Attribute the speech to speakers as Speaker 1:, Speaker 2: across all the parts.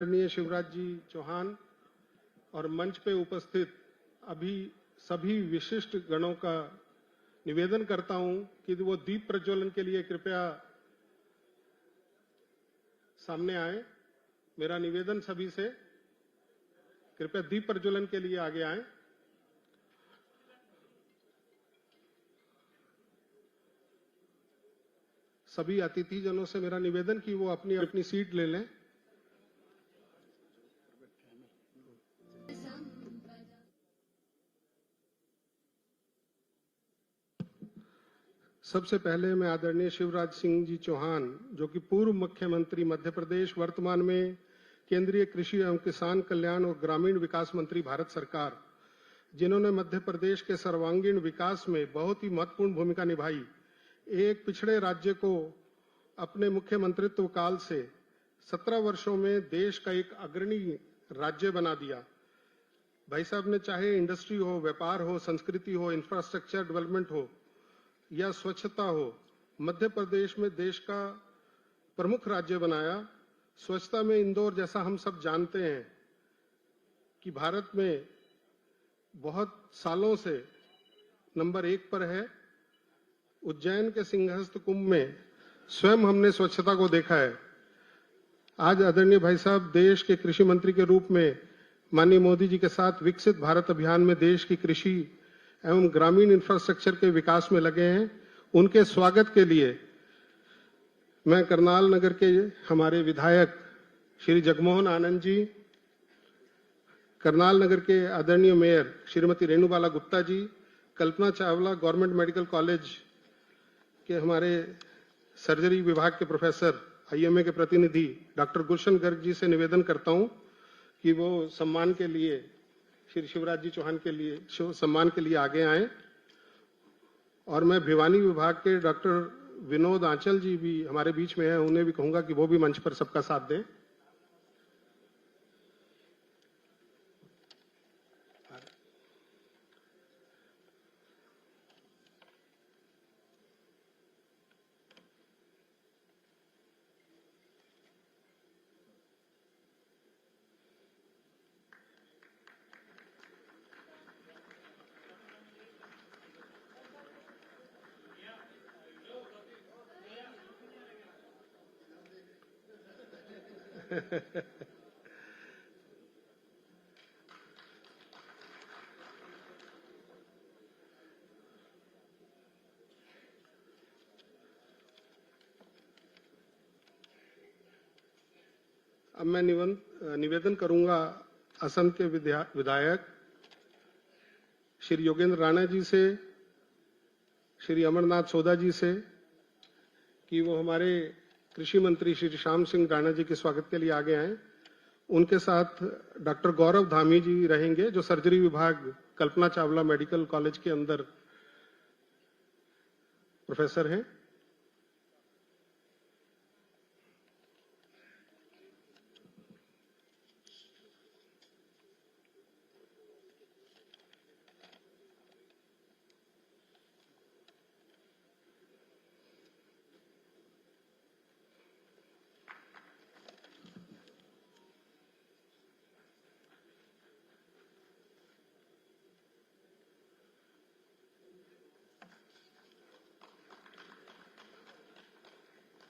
Speaker 1: आदरणीय शिवराज जी चौहान और मंच पे उपस्थित अभी सभी विशिष्ट गणों का निवेदन करता हूं कि वो दीप प्रज्वलन के लिए कृपया सामने आए। मेरा निवेदन सभी से, कृपया दीप प्रज्वलन के लिए आगे आए। सभी अतिथिजनों से मेरा निवेदन कि वो अपनी अपनी सीट ले लें। सबसे पहले मैं आदरणीय शिवराज सिंह जी चौहान, जो कि पूर्व मुख्यमंत्री मध्य प्रदेश, वर्तमान में केंद्रीय कृषि एवं किसान कल्याण और ग्रामीण विकास मंत्री भारत सरकार, जिन्होंने मध्य प्रदेश के सर्वांगीण विकास में बहुत ही महत्वपूर्ण भूमिका निभाई, एक पिछड़े राज्य को अपने मुख्यमंत्रित्व काल से 17 वर्षों में देश का एक अग्रणी राज्य बना दिया। भाई साहब ने चाहे इंडस्ट्री हो, व्यापार हो, संस्कृति हो, इंफ्रास्ट्रक्चर डेवलपमेंट हो या स्वच्छता हो, मध्य प्रदेश में देश का प्रमुख राज्य बनाया। स्वच्छता में इंदौर, जैसा हम सब जानते हैं कि भारत में बहुत सालों से नंबर 1 पर है। उज्जैन के सिंहस्थ कुंभ में स्वयं हमने स्वच्छता को देखा है। आज आदरणीय भाई साहब देश के कृषि मंत्री के रूप में माननीय मोदी जी के साथ विकसित भारत अभियान में देश की कृषि एवं ग्रामीण इंफ्रास्ट्रक्चर के विकास में लगे हैं। उनके स्वागत के लिए मैं करनाल नगर के हमारे विधायक श्री जगमोहन आनंद जी, करनाल नगर के आदरणीय mayor Shrimati Renubala Gupta ji, Kalpana Chawla government medical college के हमारे सर्जरी विभाग के प्रोफेसर, आईएमए के प्रतिनिधि डॉक्टर गुलशन गर्ग जी से निवेदन करता हूं कि वो सम्मान के लिए, श्री शिवराज जी चौहान के लिए सम्मान के लिए आगे आए। और मैं भिवानी विभाग के डॉक्टर विनोद आंचल जी भी हमारे बीच में हैं, उन्हें भी कहूंगा कि वो भी मंच पर सबका साथ दें। अब मैं निवेदन करूंगा असम के विधायक श्री योगेंद्र राणा जी से, श्री अमरनाथ सोदा जी से कि वो हमारे कृषि मंत्री श्री श्याम सिंह राणा जी के स्वागत के लिए आगे आए। उनके साथ डॉक्टर गौरव धामी जी रहेंगे, जो सर्जरी विभाग कल्पना चावला मेडिकल कॉलेज के अंदर प्रोफेसर हैं।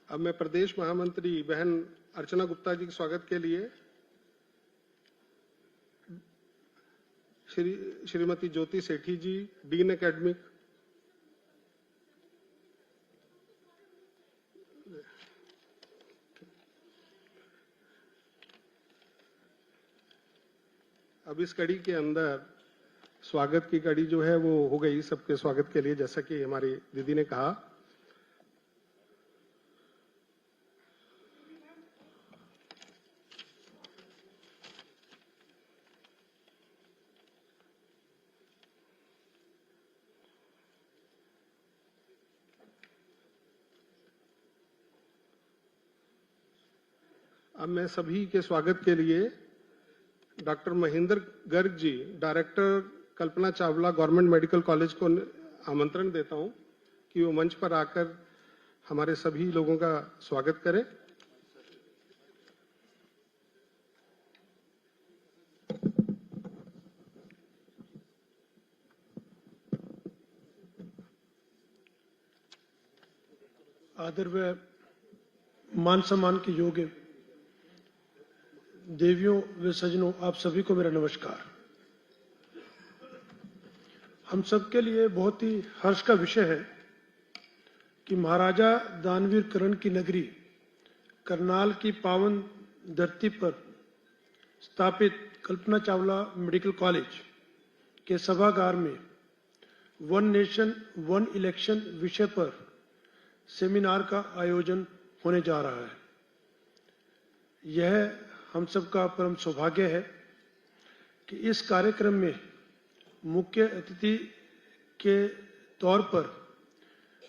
Speaker 1: अब मैं प्रदेश महामंत्री बहन अर्चना गुप्ता जी के स्वागत के लिए श्रीमती ज्योति सेठी जी, डीन एकेडमिक, अब इस कड़ी के अंदर स्वागत की कड़ी जो है वो हो गई सबके स्वागत के लिए, जैसा कि हमारी दीदी ने कहा। अब मैं सभी के स्वागत के लिए doctor Mahendra Garg ji, director Kalpana Chawla government medical college को आमंत्रण देता हूं कि वो मंच पर आकर हमारे सभी लोगों का स्वागत करें।
Speaker 2: आदर व मान सम्मान के योग्य देवियों व सज्जनों, आप सभी को मेरा नमस्कार। हम सबके लिए बहुत ही हर्ष का विषय है कि महाराजा दानवीर कर्ण की नगरी करनाल की पावन धरती पर स्थापित कल्पना चावला मेडिकल कॉलेज के सभागार में वन नेशन वन इलेक्शन विषय पर सेमिनार का आयोजन होने जा रहा है। यह हम सबका परम सौभाग्य है कि इस कार्यक्रम में मुख्य अतिथि के तौर पर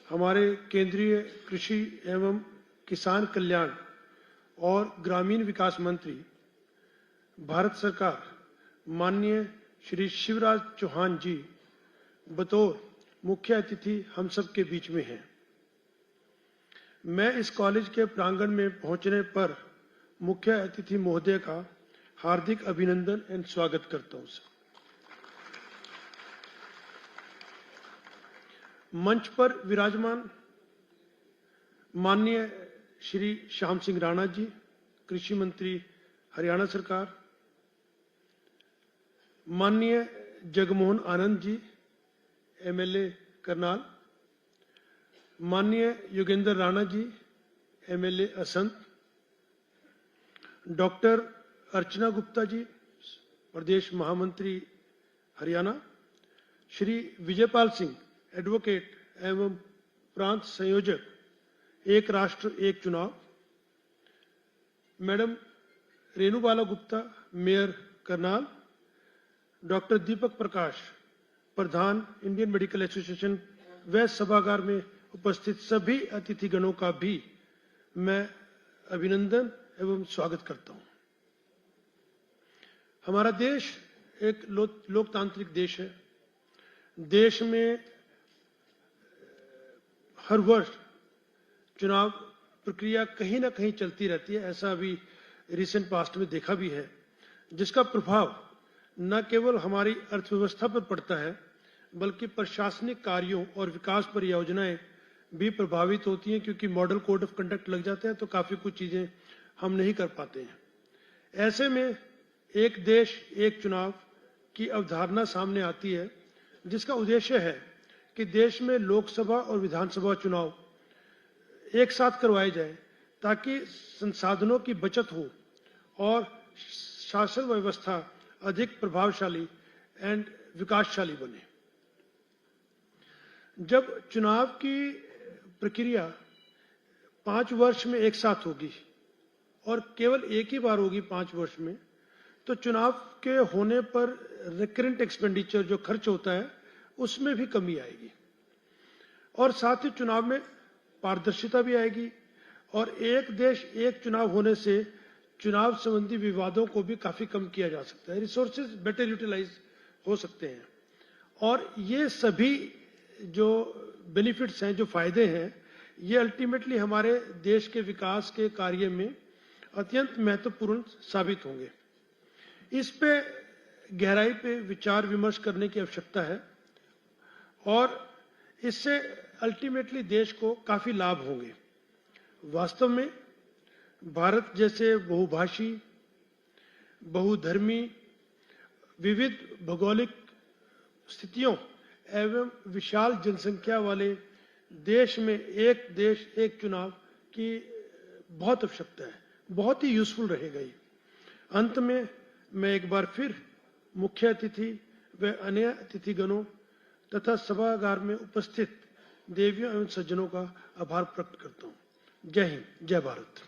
Speaker 2: हमारे केंद्रीय कृषि एवं किसान कल्याण और ग्रामीण विकास मंत्री भारत सरकार माननीय श्री शिवराज चौहान जी बतौर मुख्य अतिथि हम सब के बीच में हैं। मैं इस कॉलेज के प्रांगण में पहुंचने पर मुख्य अतिथि महोदय का हार्दिक अभिनंदन एवं स्वागत करता हूं। मंच पर विराजमान माननीय श्री श्याम सिंह राणा जी, कृषि मंत्री हरियाणा सरकार, माननीय जगमोहन आनंद जी, एमएलए करनाल, माननीय योगेंद्र राणा जी, एमएलए असंत, डॉक्टर अर्चना गुप्ता जी, प्रदेश महामंत्री हरियाणा, श्री विजयपाल सिंह, एडवोकेट एवं प्रांत संयोजक, एक राष्ट्र एक चुनाव, madam Renubala Gupta, mayor Karnal, doctor Deepak Prakash, प्रधान इंडियन मेडिकल एसोसिएशन व सभागार में उपस्थित सभी अतिथिगणों का भी मैं अभिनंदन एवं स्वागत करता हूं। हमारा देश एक लोकतांत्रिक देश है। देश में हर वर्ष चुनाव प्रक्रिया कहीं ना कहीं चलती रहती है। ऐसा अभी रिसेंट पास्ट में देखा भी है, जिसका प्रभाव न केवल हमारी अर्थव्यवस्था पर पड़ता है बल्कि प्रशासनिक कार्यों और विकास परियोजनाएं भी प्रभावित होती हैं, क्योंकि मॉडल कोड ऑफ कंडक्ट लग जाते हैं तो काफी कुछ चीजें हम नहीं कर पाते हैं। ऐसे में एक देश एक चुनाव की अवधारणा सामने आती है, जिसका उद्देश्य है कि देश में लोकसभा और विधानसभा चुनाव एक साथ करवाए जाए ताकि संसाधनों की बचत हो और शासन व्यवस्था अधिक प्रभावशाली एंड विकासशाली बने। जब चुनाव की प्रक्रिया 5 वर्ष में एक साथ होगी और केवल एक ही बार होगी 5 वर्ष में, तो चुनाव के होने पर रिकरेंट एक्सपेंडिचर जो खर्च होता है उसमें भी कमी आएगी और साथ ही चुनाव में पारदर्शिता भी आएगी और एक देश एक चुनाव होने से चुनाव संबंधी विवादों को भी काफी कम किया जा सकता है, रिसोर्सेज बेटर यूटिलाइज हो सकते हैं और ये सभी जो बेनिफिट्स हैं, जो फायदे हैं, ये अल्टीमेटली हमारे देश के विकास के कार्य में अत्यंत महत्वपूर्ण साबित होंगे। इस पे गहराई पे विचार विमर्श करने की आवश्यकता है और इससे अल्टीमेटली देश को काफी लाभ होंगे। वास्तव में भारत जैसे बहुभाषी, बहुधर्मी, विविध भौगोलिक स्थितियों एवं विशाल जनसंख्या वाले देश में एक देश एक चुनाव की बहुत आवश्यकता है, बहुत ही यूजफुल रहेगा ये। अंत में मैं एक बार फिर मुख्य अतिथि व अन्य अतिथिगणों तथा सभागार में उपस्थित देवियों एवं सज्जनों का आभार प्रकट करता हूं। जय हिंद, जय भारत।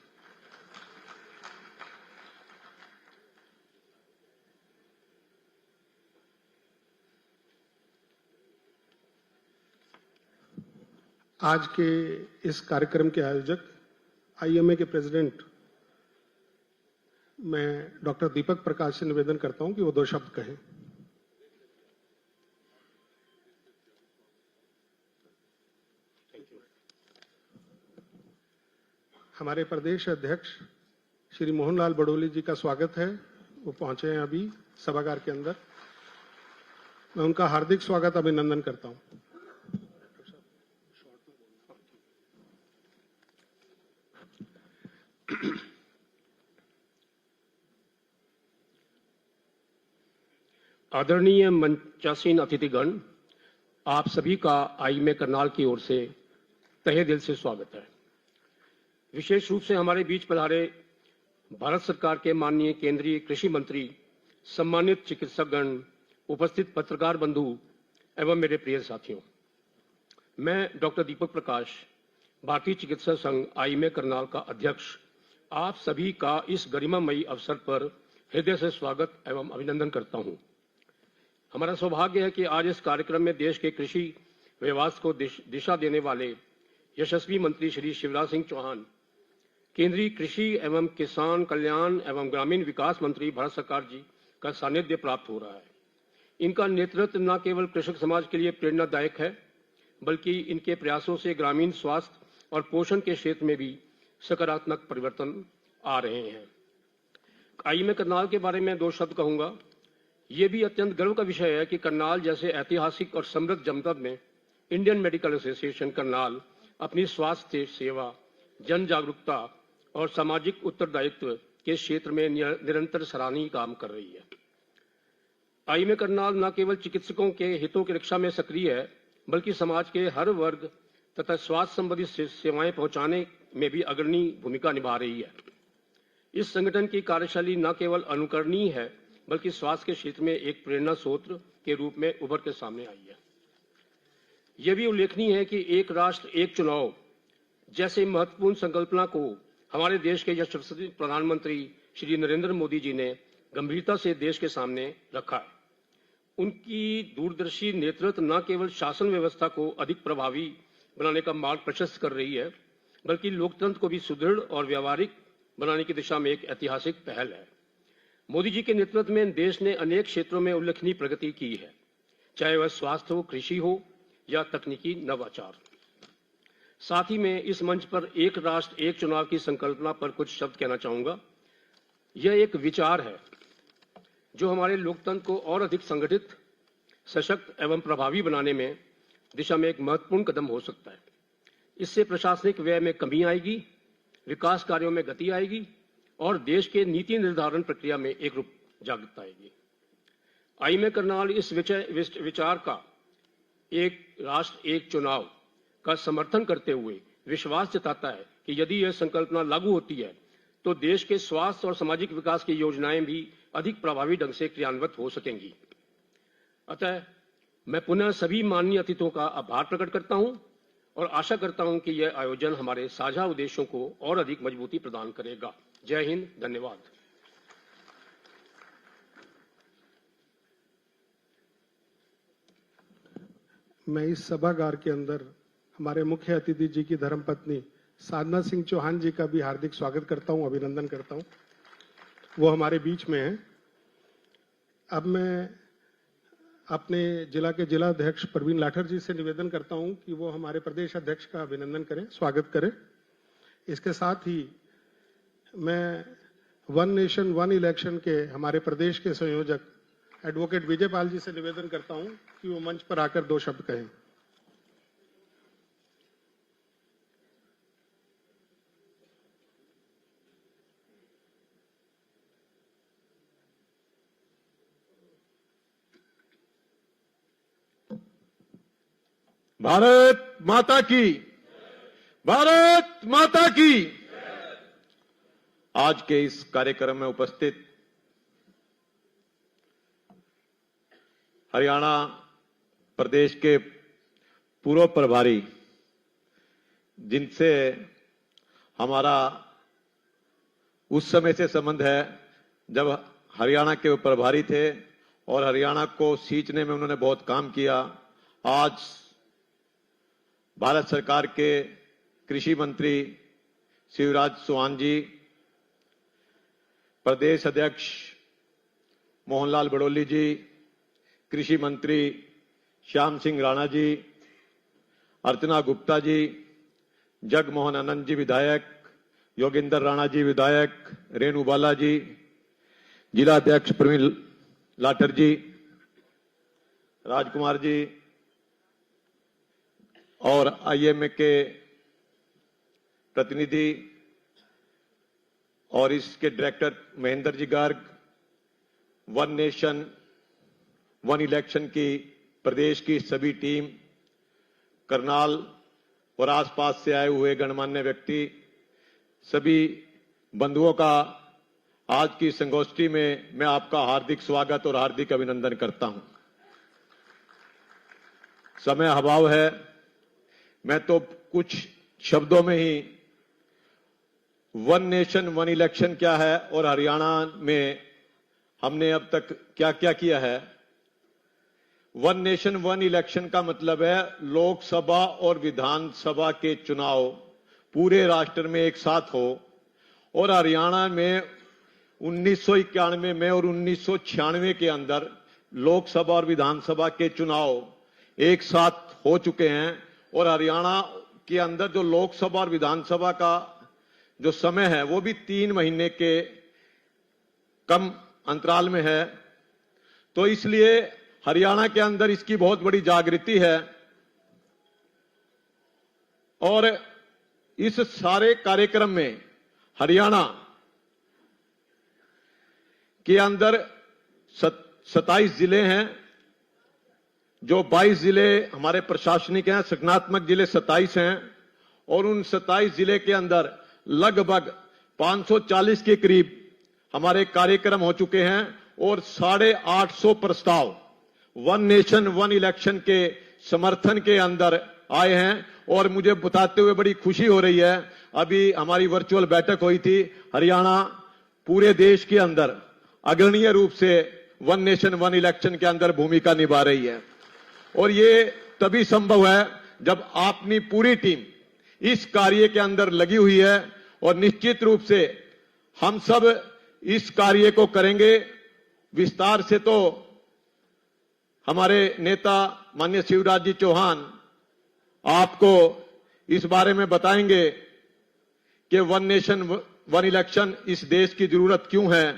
Speaker 1: आज के इस कार्यक्रम के आयोजक आईएमए के प्रेसिडेंट मैं डॉक्टर दीपक प्रकाश से निवेदन करता हूं कि वो 2 शब्द कहें। हमारे प्रदेश अध्यक्ष श्री मोहनलाल बड़ोली जी का स्वागत है, वो पहुंचे हैं अभी सभागार के अंदर। मैं उनका हार्दिक स्वागत अभिनंदन करता हूं।
Speaker 3: आदरणीय मंचासीन अतिथिगण, आप सभी का आईएमए करनाल की ओर से तहे दिल से स्वागत है। विशेष रूप से हमारे बीच पधारे भारत सरकार के माननीय केंद्रीय कृषि मंत्री, सम्मानित चिकित्सकगण, उपस्थित पत्रकार बंधु एवं मेरे प्रिय साथियों, मैं डॉक्टर दीपक प्रकाश, भारतीय चिकित्सा संघ आईएमए करनाल का अध्यक्ष, आप सभी का इस गरिमामयी अवसर पर हृदय से स्वागत एवं अभिनंदन करता हूं। हमारा सौभाग्य है कि आज इस कार्यक्रम में देश के कृषि व्यवस्था को दिशा देने वाले यशस्वी मंत्री श्री शिवराज सिंह चौहान, केंद्रीय कृषि एवं किसान कल्याण एवं ग्रामीण विकास मंत्री भारत सरकार जी का सानिध्य प्राप्त हो रहा है। इनका नेतृत्व न केवल कृषक समाज के लिए प्रेरणादायक है, बल्कि इनके प्रयासों से ग्रामीण स्वास्थ्य और पोषण के क्षेत्र में भी सकारात्मक परिवर्तन आ रहे हैं। आईएमए करनाल के बारे में 2 शब्द कहूंगा। ये भी अत्यंत गर्व का विषय है कि करनाल जैसे ऐतिहासिक और समृद्ध जनपद में इंडियन मेडिकल एसोसिएशन करनाल अपनी स्वास्थ्य सेवा, जन जागरूकता और सामाजिक उत्तरदायित्व के क्षेत्र में निरंतर सराहनीय काम कर रही है। आईएमए करनाल न केवल चिकित्सकों के हितों की रक्षा में सक्रिय है, बल्कि समाज के हर वर्ग तथा स्वास्थ्य संबंधी सेवाएं पहुंचाने में भी अग्रणी भूमिका निभा रही है। इस संगठन की कार्यशैली न केवल अनुकरणीय है, बल्कि स्वास्थ्य के क्षेत्र में एक प्रेरणा स्रोत के रूप में उभर के सामने आई है। यह भी उल्लेखनीय है कि एक राष्ट्र एक चुनाव जैसे महत्वपूर्ण संकल्पना को हमारे देश के यशस्वी प्रधानमंत्री श्री नरेंद्र मोदी जी ने गंभीरता से देश के सामने रखा है। उनकी दूरदर्शी नेतृत्व न केवल शासन व्यवस्था को अधिक प्रभावी बनाने का मार्ग प्रशस्त कर रही है, बल्कि लोकतंत्र को भी सुदृढ़ और व्यावहारिक बनाने की दिशा में एक ऐतिहासिक पहल है। मोदी जी के नेतृत्व में देश ने अनेक क्षेत्रों में उल्लेखनीय प्रगति की है, चाहे वह स्वास्थ्य हो, कृषि हो या तकनीकी नवाचार। साथ ही मैं इस मंच पर एक राष्ट्र एक चुनाव की संकल्पना पर कुछ शब्द कहना चाहूंगा। यह एक विचार है जो हमारे लोकतंत्र को और अधिक संगठित, सशक्त एवं प्रभावी बनाने में दिशा में एक महत्वपूर्ण कदम हो सकता है। इससे प्रशासनिक व्यय में कमी आएगी, विकास कार्यों में गति आएगी और देश के नीति निर्धारण प्रक्रिया में एक रूप जागरूकता आएगी। आईएमए करनाल इस विचार का एक राष्ट्र एक चुनाव का समर्थन करते हुए विश्वास जताता है कि यदि यह संकल्पना लागू होती है तो देश के स्वास्थ्य और सामाजिक विकास की योजनाएं भी अधिक प्रभावी ढंग से क्रियान्वित हो सकेंगी। अतः मैं पुनः सभी माननीय अतिथियों का आभार प्रकट करता हूं और आशा करता हूं कि यह आयोजन हमारे साझा उद्देश्यों को और अधिक मजबूती प्रदान करेगा। जय हिंद, धन्यवाद।
Speaker 1: मैं इस सभागार के अंदर हमारे मुख्य अतिथि जी की धर्मपत्नी साधना सिंह चौहान जी का भी हार्दिक स्वागत करता हूं, अभिनंदन करता हूं। वो हमारे बीच में हैं। अब मैं अपने जिला के जिला अध्यक्ष प्रवीण लाठर जी से निवेदन करता हूं कि वो हमारे प्रदेश अध्यक्ष का अभिनंदन करें, स्वागत करें। इसके साथ ही मैं वन नेशन वन इलेक्शन के हमारे प्रदेश के संयोजक एडवोकेट विजयपाल जी से निवेदन करता हूं कि वो मंच पर आकर 2 शब्द कहें।
Speaker 4: भारत माता की, भारत माता की। आज के इस कार्यक्रम में उपस्थित हरियाणा प्रदेश के पूर्व प्रभारी, जिनसे हमारा उस समय से संबंध है जब हरियाणा के प्रभारी थे और हरियाणा को सींचने में उन्होंने बहुत काम किया। आज भारत सरकार के कृषि मंत्री शिवराज चौहान जी, प्रदेश अध्यक्ष मोहनलाल बड़ोली जी, कृषि मंत्री श्याम सिंह राणा जी, अर्चना गुप्ता जी, जगमोहन आनंद जी विधायक, योगेंद्र राणा जी विधायक, रेणु बाला जी, जिला अध्यक्ष प्रवीण लाठर जी, राजकुमार जी और आईएमए के प्रतिनिधि और इसके director Mahendra ji Garg, one nation one election की प्रदेश की सभी टीम, करनाल और आसपास से आए हुए गणमान्य व्यक्ति, सभी बंधुओं का आज की संगोष्ठी में मैं आपका हार्दिक स्वागत और हार्दिक अभिनंदन करता हूं। समय अभाव है, मैं तो कुछ शब्दों में ही वन नेशन वन इलेक्शन क्या है और हरियाणा में हमने अब तक क्या क्या किया है। वन नेशन वन इलेक्शन का मतलब है लोकसभा और विधानसभा के चुनाव पूरे राष्ट्र में एक साथ हो, और हरियाणा में 1991 में और 1996 के अंदर लोकसभा और विधानसभा के चुनाव एक साथ हो चुके हैं, और हरियाणा के अंदर जो लोकसभा और विधानसभा का जो समय है वो भी 3 महीने के कम अंतराल में है। तो इसलिए हरियाणा के अंदर इसकी बहुत बड़ी जागृति है, और इस सारे कार्यक्रम में हरियाणा के अंदर 27 जिले हैं, जो 22 जिले हमारे प्रशासनिक हैं, संगठनात्मक जिले 27 हैं, और उन 27 जिले के अंदर लगभग 540 के करीब हमारे कार्यक्रम हो चुके हैं, और 850 प्रस्ताव वन नेशन वन इलेक्शन के समर्थन के अंदर आए हैं। और मुझे बताते हुए बड़ी खुशी हो रही है, अभी हमारी वर्चुअल बैठक हुई थी, हरियाणा पूरे देश के अंदर अग्रणीय रूप से वन नेशन वन इलेक्शन के अंदर भूमिका निभा रही है, और ये तभी संभव है जब आपकी पूरी टीम इस कार्य के अंदर लगी हुई है, और निश्चित रूप से हम सब इस कार्य को करेंगे। विस्तार से तो हमारे नेता माननीय शिवराज जी चौहान आपको इस बारे में बताएंगे कि वन नेशन वन इलेक्शन इस देश की जरूरत क्यों है।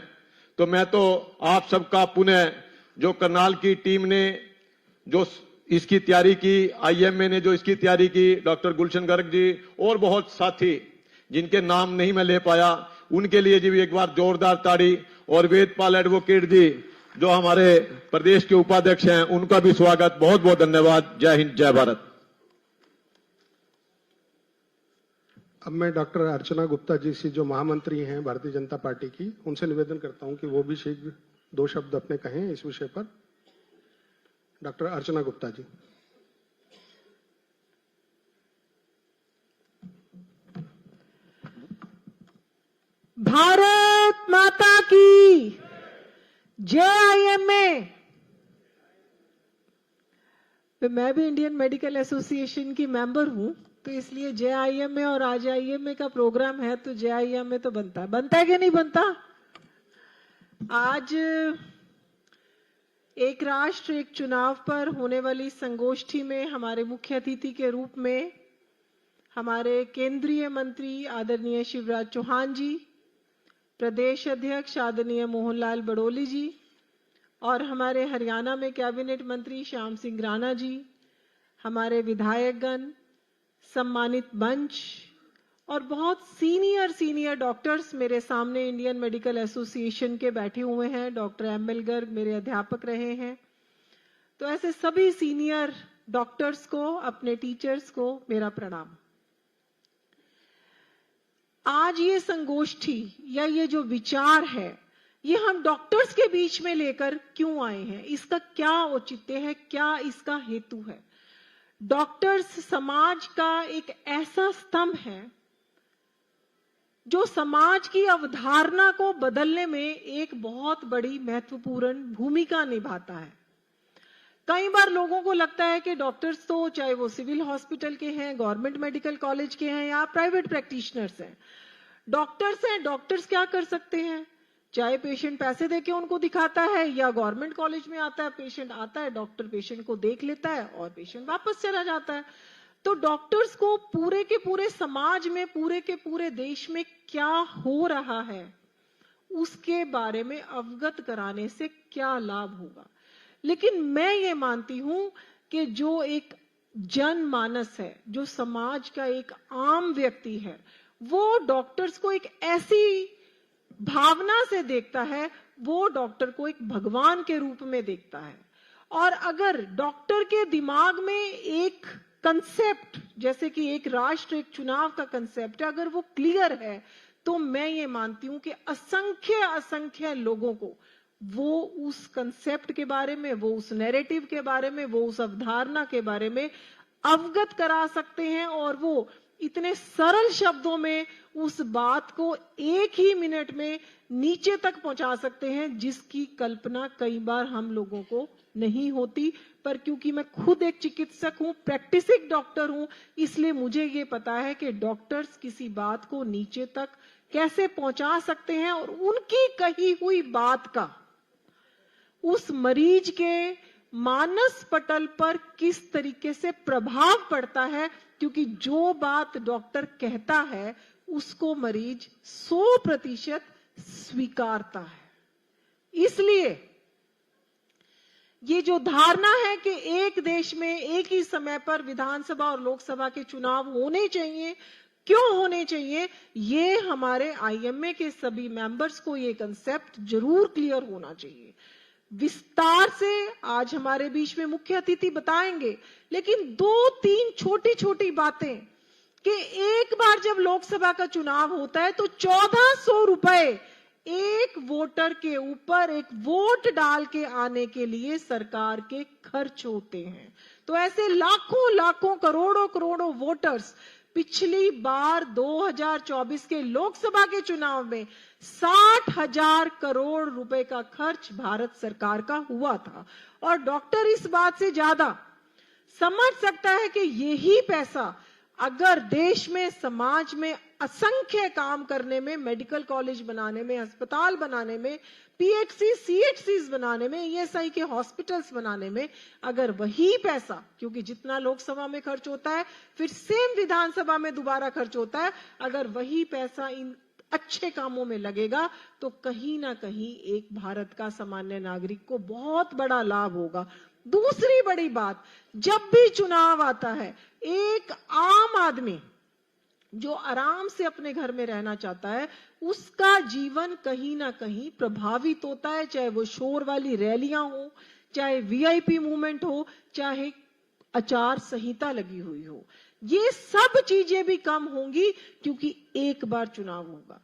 Speaker 4: तो मैं तो आप सबका पुनः, जो करनाल की टीम ने जो इसकी तैयारी की, आईएमए ने जो इसकी तैयारी की, डॉक्टर गुलशन गर्ग जी और बहुत साथी जिनके नाम नहीं मैं ले पाया, उनके लिए जी भी एक बार जोरदार ताड़ी, और वेदपाल एडवोकेट जी जो हमारे प्रदेश के उपाध्यक्ष हैं, उनका भी स्वागत। बहुत बहुत धन्यवाद। जय हिंद, जय भारत।
Speaker 1: अब मैं डॉक्टर अर्चना गुप्ता जी से, जो महामंत्री हैं भारतीय जनता पार्टी की, उनसे निवेदन करता हूं कि वो भी शीघ्र 2 शब्द अपने कहें इस विषय पर। डॉक्टर अर्चना गुप्ता जी।
Speaker 5: भारत माता की JIMA। तो मैं भी इंडियन मेडिकल एसोसिएशन की मेंबर हूं, तो इसलिए JIMA और RJIMA का प्रोग्राम है तो JIMA तो बनता है कि नहीं बनता। आज एक राष्ट्र एक चुनाव पर होने वाली संगोष्ठी में हमारे मुख्य अतिथि के रूप में हमारे केंद्रीय मंत्री आदरणीय शिवराज चौहान जी, प्रदेश अध्यक्ष आदरणीय मोहनलाल बड़ोली जी, और हमारे हरियाणा में कैबिनेट मंत्री श्याम सिंह राणा जी, हमारे विधायकगण, सम्मानित मंच और बहुत सीनियर डॉक्टर्स मेरे सामने इंडियन मेडिकल एसोसिएशन के बैठे हुए हैं। डॉक्टर ML गर्ग मेरे अध्यापक रहे हैं। तो ऐसे सभी सीनियर डॉक्टर्स को, अपने टीचर्स को मेरा प्रणाम। आज ये संगोष्ठी या ये जो विचार है, ये हम डॉक्टर्स के बीच में लेकर क्यों आए हैं, इसका क्या औचित्य है, क्या इसका हेतु है। डॉक्टर्स समाज का एक ऐसा स्तंभ है जो समाज की अवधारणा को बदलने में एक बहुत बड़ी महत्वपूर्ण भूमिका निभाता है। कई बार लोगों को लगता है कि डॉक्टर्स तो चाहे वो सिविल हॉस्पिटल के हैं, गवर्नमेंट मेडिकल कॉलेज के हैं या प्राइवेट प्रैक्टिशनर्स हैं, डॉक्टर्स हैं, डॉक्टर्स क्या कर सकते हैं। चाहे पेशेंट पैसे देके उनको दिखाता है या गवर्नमेंट कॉलेज में आता है, पेशेंट आता है, डॉक्टर पेशेंट को देख लेता है और पेशेंट वापस चला जाता है। तो डॉक्टर्स को पूरे के पूरे समाज में, पूरे के पूरे देश में क्या हो रहा है उसके बारे में अवगत कराने से क्या लाभ होगा। लेकिन मैं ये मानती हूं कि जो एक जनमानस है, जो समाज का एक आम व्यक्ति है, वो डॉक्टर्स को एक ऐसी भावना से देखता है, वो डॉक्टर को एक भगवान के रूप में देखता है। और अगर डॉक्टर के दिमाग में एक कंसेप्ट, जैसे कि एक राष्ट्र एक चुनाव का कंसेप्ट, अगर वो क्लियर है, तो मैं ये मानती हूं कि असंख्य असंख्य लोगों को वो उस कंसेप्ट के बारे में, वो उस नैरेटिव के बारे में, वो उस अवधारणा के बारे में अवगत करा सकते हैं, और वो इतने सरल शब्दों में उस बात को एक ही मिनट में नीचे तक पहुंचा सकते हैं, जिसकी कल्पना कई बार हम लोगों को नहीं होती। पर क्योंकि मैं खुद एक चिकित्सक हूं, प्रैक्टिसिंग डॉक्टर हूं, इसलिए मुझे ये पता है कि डॉक्टर्स किसी बात को नीचे तक कैसे पहुंचा सकते हैं और उनकी कही हुई बात का उस मरीज के मानस पटल पर किस तरीके से प्रभाव पड़ता है, क्योंकि जो बात डॉक्टर कहता है उसको मरीज 100% स्वीकारता है। इसलिए ये जो धारणा है कि एक देश में एक ही समय पर विधानसभा और लोकसभा के चुनाव होने चाहिए, क्यों होने चाहिए, ये हमारे आईएमए के सभी मेंबर्स को ये कंसेप्ट जरूर क्लियर होना चाहिए। विस्तार से आज हमारे बीच में मुख्य अतिथि बताएंगे, लेकिन 2-3 छोटी छोटी बातें कि एक बार जब लोकसभा का चुनाव होता है तो 1400 रुपए एक वोटर के ऊपर एक वोट डाल के आने के लिए सरकार के खर्च होते हैं। तो ऐसे लाखों लाखों करोड़ों करोड़ों वोटर्स पिछली बार 2024 के लोकसभा के चुनाव में 60,000 करोड़ रुपए का खर्च भारत सरकार का हुआ था। और डॉक्टर इस बात से ज्यादा समझ सकता है कि यही पैसा अगर देश में, समाज में असंख्य काम करने में, मेडिकल कॉलेज बनाने में, अस्पताल बनाने में, पीएचसी सीएचसीज बनाने में, ईएसआई के हॉस्पिटल्स बनाने में, अगर वही पैसा, क्योंकि जितना लोकसभा में खर्च होता है फिर सेम विधानसभा में दोबारा खर्च होता है, अगर वही पैसा इन अच्छे कामों में लगेगा तो कहीं ना कहीं एक भारत का सामान्य नागरिक को बहुत बड़ा लाभ होगा। दूसरी बड़ी बात, जब भी चुनाव आता है, एक आम आदमी जो आराम से अपने घर में रहना चाहता है, उसका जीवन कहीं ना कहीं प्रभावित होता है, चाहे वो शोर वाली रैलियां हो, चाहे वीआईपी मूवमेंट हो, चाहे आचार संहिता लगी हुई हो। ये सब चीजें भी कम होंगी क्योंकि एक बार चुनाव होगा।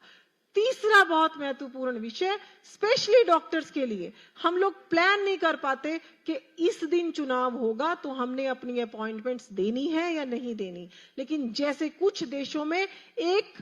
Speaker 5: तीसरा बहुत महत्वपूर्ण विषय, स्पेशली डॉक्टर्स के लिए, हम लोग प्लान नहीं कर पाते कि इस दिन चुनाव होगा तो हमने अपनी अपॉइंटमेंट्स देनी है या नहीं देनी, लेकिन जैसे कुछ देशों में एक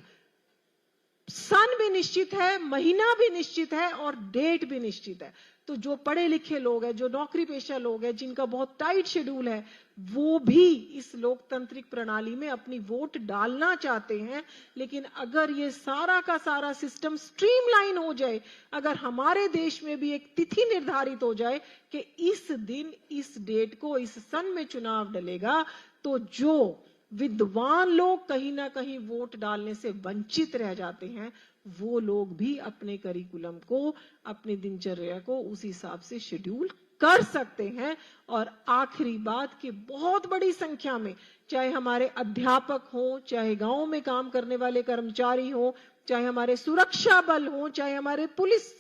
Speaker 5: सन भी निश्चित है, महीना भी निश्चित है और डेट भी निश्चित है। तो जो पढ़े लिखे लोग हैं, जो नौकरी पेशा लोग हैं, जिनका बहुत टाइट शेड्यूल है, वो भी इस लोकतांत्रिक प्रणाली में अपनी वोट डालना चाहते हैं। लेकिन अगर ये सारा का सारा सिस्टम स्ट्रीमलाइन हो जाए, अगर हमारे देश में भी एक तिथि निर्धारित हो जाए कि इस दिन, इस डेट को, इस सन में चुनाव डलेगा, तो जो विद्वान लोग कहीं ना कहीं वोट डालने से वंचित रह जाते हैं, वो लोग भी अपने करिकुलम को, अपनी दिनचर्या को उस हिसाब से शेड्यूल कर सकते हैं। और आखिरी बात कि बहुत बड़ी संख्या में, चाहे हमारे अध्यापक हों, चाहे गांव में काम करने वाले कर्मचारी हों, चाहे हमारे सुरक्षा बल हों, चाहे हमारे पुलिस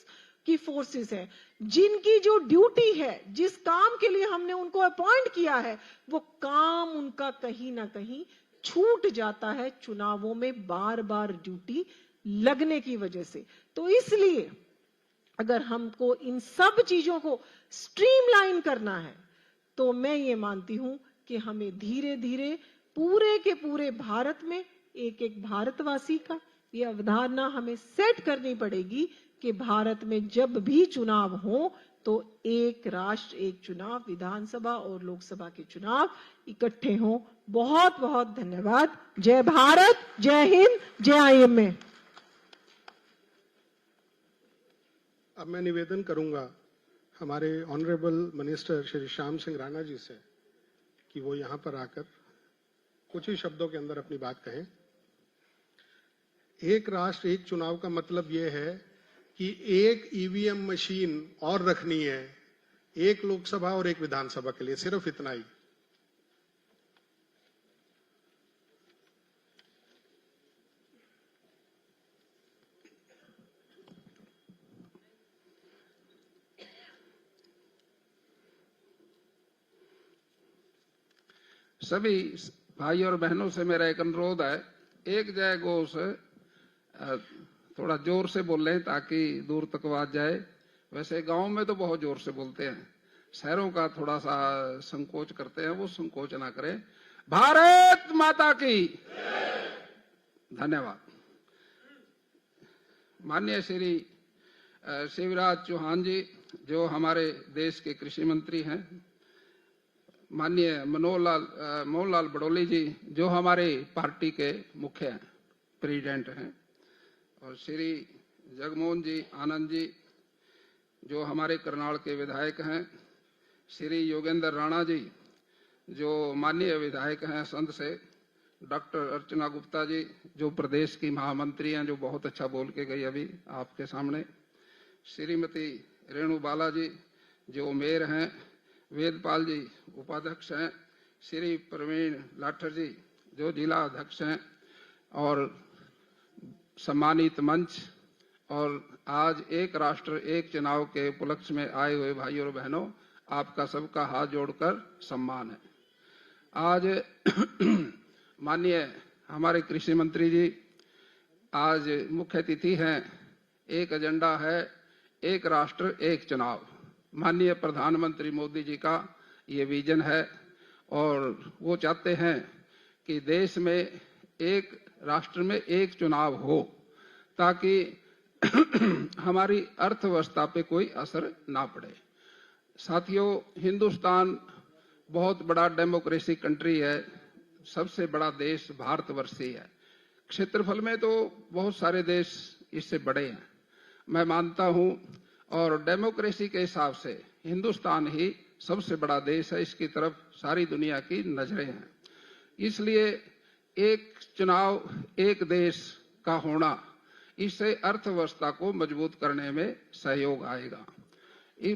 Speaker 5: की फोर्सेस है, जिनकी जो ड्यूटी है, जिस काम के लिए हमने उनको अपॉइंट किया है, वो काम उनका कहीं ना कहीं छूट जाता है चुनावों में बार बार ड्यूटी लगने की वजह से। तो इसलिए अगर हमको इन सब चीजों को स्ट्रीमलाइन करना है, तो मैं ये मानती हूं कि हमें धीरे धीरे पूरे के पूरे भारत में एक एक भारतवासी का ये अवधारणा हमें सेट करनी पड़ेगी कि भारत में जब भी चुनाव हो तो एक राष्ट्र एक चुनाव, विधानसभा और लोकसभा के चुनाव इकट्ठे हों। बहुत बहुत धन्यवाद। जय भारत, जय हिंद, जय आईएमए।
Speaker 1: अब मैं निवेदन करूंगा हमारे ऑनरेबल मिनिस्टर श्री श्याम सिंह राणा जी से कि वो यहां पर आकर कुछ ही शब्दों के अंदर अपनी बात कहें। एक राष्ट्र एक चुनाव का मतलब यह है कि एक ईवीएम मशीन और रखनी है, एक लोकसभा और एक विधानसभा के लिए, सिर्फ इतना ही।
Speaker 6: सभी भाई और बहनों से मेरा एक अनुरोध है, एक जय घोष थोड़ा जोर से बोलें ताकि दूर तक आवाज जाए। वैसे गांव में तो बहुत जोर से बोलते हैं, शहरों का थोड़ा सा संकोच करते हैं, वो संकोच ना करें। भारत माता की धन्यवाद। माननीय श्री शिवराज चौहान जी जो हमारे देश के कृषि मंत्री हैं, माननीय मोहनलाल बड़ोली जी जो हमारे पार्टी के मुख्य प्रेसिडेंट हैं, और श्री जगमोहन जी आनंद जी जो हमारे करनाल के विधायक हैं, श्री योगेंद्र राणा जी जो माननीय विधायक हैं संत से, डॉक्टर अर्चना गुप्ता जी जो प्रदेश की महामंत्री हैं, जो बहुत अच्छा बोल के गई अभी आपके सामने, श्रीमती रेणु बाला जी जो मेयर हैं, वेदपाल जी उपाध्यक्ष हैं, श्री प्रवीण लाठर जी जो जिला अध्यक्ष हैं, और सम्मानित मंच और आज एक राष्ट्र एक चुनाव के उपलक्ष्य में आए हुए भाइयों और बहनों, आपका सबका हाथ जोड़कर सम्मान है। आज माननीय हमारे कृषि मंत्री जी आज मुख्य अतिथि हैं। एक एजेंडा है एक राष्ट्र एक चुनाव। माननीय प्रधानमंत्री मोदी जी का ये विजन है और वो चाहते हैं कि देश में एक राष्ट्र में एक चुनाव हो ताकि हमारी अर्थव्यवस्था पे कोई असर ना पड़े। साथियों, हिंदुस्तान बहुत बड़ा डेमोक्रेसी कंट्री है, सबसे बड़ा देश भारतवर्ष ही है। क्षेत्रफल में तो बहुत सारे देश इससे बड़े हैं, मैं मानता हूं, और डेमोक्रेसी के हिसाब से हिंदुस्तान ही सबसे बड़ा देश है, इसकी तरफ सारी दुनिया की नजरें हैं। इसलिए एक चुनाव एक देश का होना, इससे अर्थव्यवस्था को मजबूत करने में सहयोग आएगा।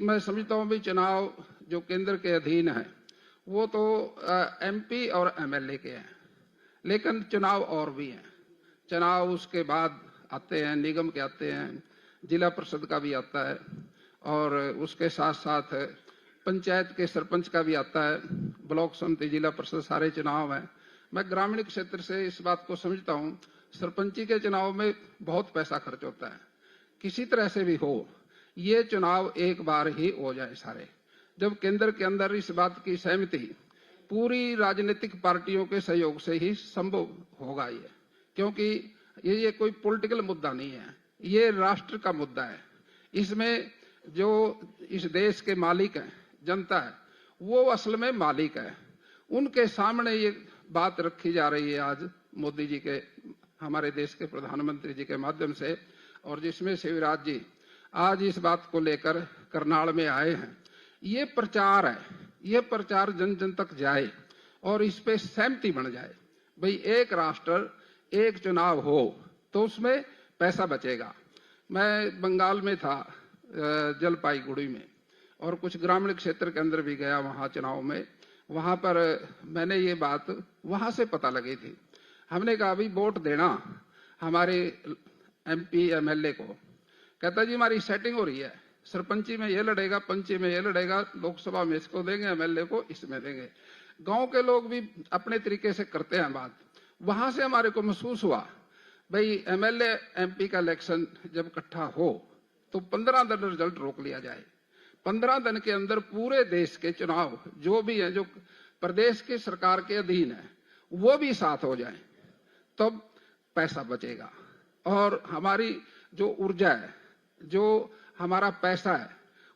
Speaker 6: मैं समझता हूं भी चुनाव जो केंद्र के अधीन है वो तो एमपी और एमएलए के हैं, लेकिन चुनाव और भी हैं। चुनाव उसके बाद आते हैं, निगम के आते हैं, जिला परिषद का भी आता है, और उसके साथ साथ पंचायत के सरपंच का भी आता है, ब्लॉक समिति, जिला परिषद, सारे चुनाव हैं। मैं ग्रामीण क्षेत्र से इस बात को समझता हूं, सरपंची के चुनाव में बहुत पैसा खर्च होता है। किसी तरह से भी हो, ये चुनाव एक बार ही हो जाए सारे। जब केंद्र के अंदर इस बात की सहमति पूरी राजनीतिक पार्टियों के सहयोग से ही संभव होगा ये, क्योंकि ये कोई पॉलिटिकल मुद्दा नहीं है, ये राष्ट्र का मुद्दा है। इसमें जो इस देश के मालिक हैं, जनता है, वो असल में मालिक है। उनके सामने ये बात रखी जा रही है आज मोदी जी के, हमारे देश के प्रधानमंत्री जी के माध्यम से, और जिसमें शिवराज जी आज इस बात को लेकर करनाल में आए हैं। ये प्रचार है, ये प्रचार जन जन तक जाए और इस पे सहमति बन जाए। भाई एक राष्ट्र एक चुनाव हो तो उसमें पैसा बचेगा। मैं बंगाल में था, जलपाईगुड़ी में, और कुछ ग्रामीण क्षेत्र के अंदर भी गया वहां चुनाव में। वहां पर मैंने ये बात वहां से पता लगी थी। हमने कहा भाई वोट देना हमारे एमपी एमएलए को, कहता जी हमारी सेटिंग हो रही है, सरपंची में ये लड़ेगा, पंची में ये लड़ेगा, लोकसभा में इसको देंगे, एमएलए को इसमें देंगे। गांव के लोग भी अपने तरीके से करते हैं बात। वहां से हमारे को महसूस हुआ भाई एमएलए एमपी का इलेक्शन जब इकट्ठा हो तो 15 दिन रिजल्ट रोक लिया जाए। 15 दिन के अंदर पूरे देश के चुनाव जो भी है, जो प्रदेश की सरकार के अधीन है, वो भी साथ हो जाए, तब पैसा बचेगा। और हमारी जो ऊर्जा है, जो हमारा पैसा है,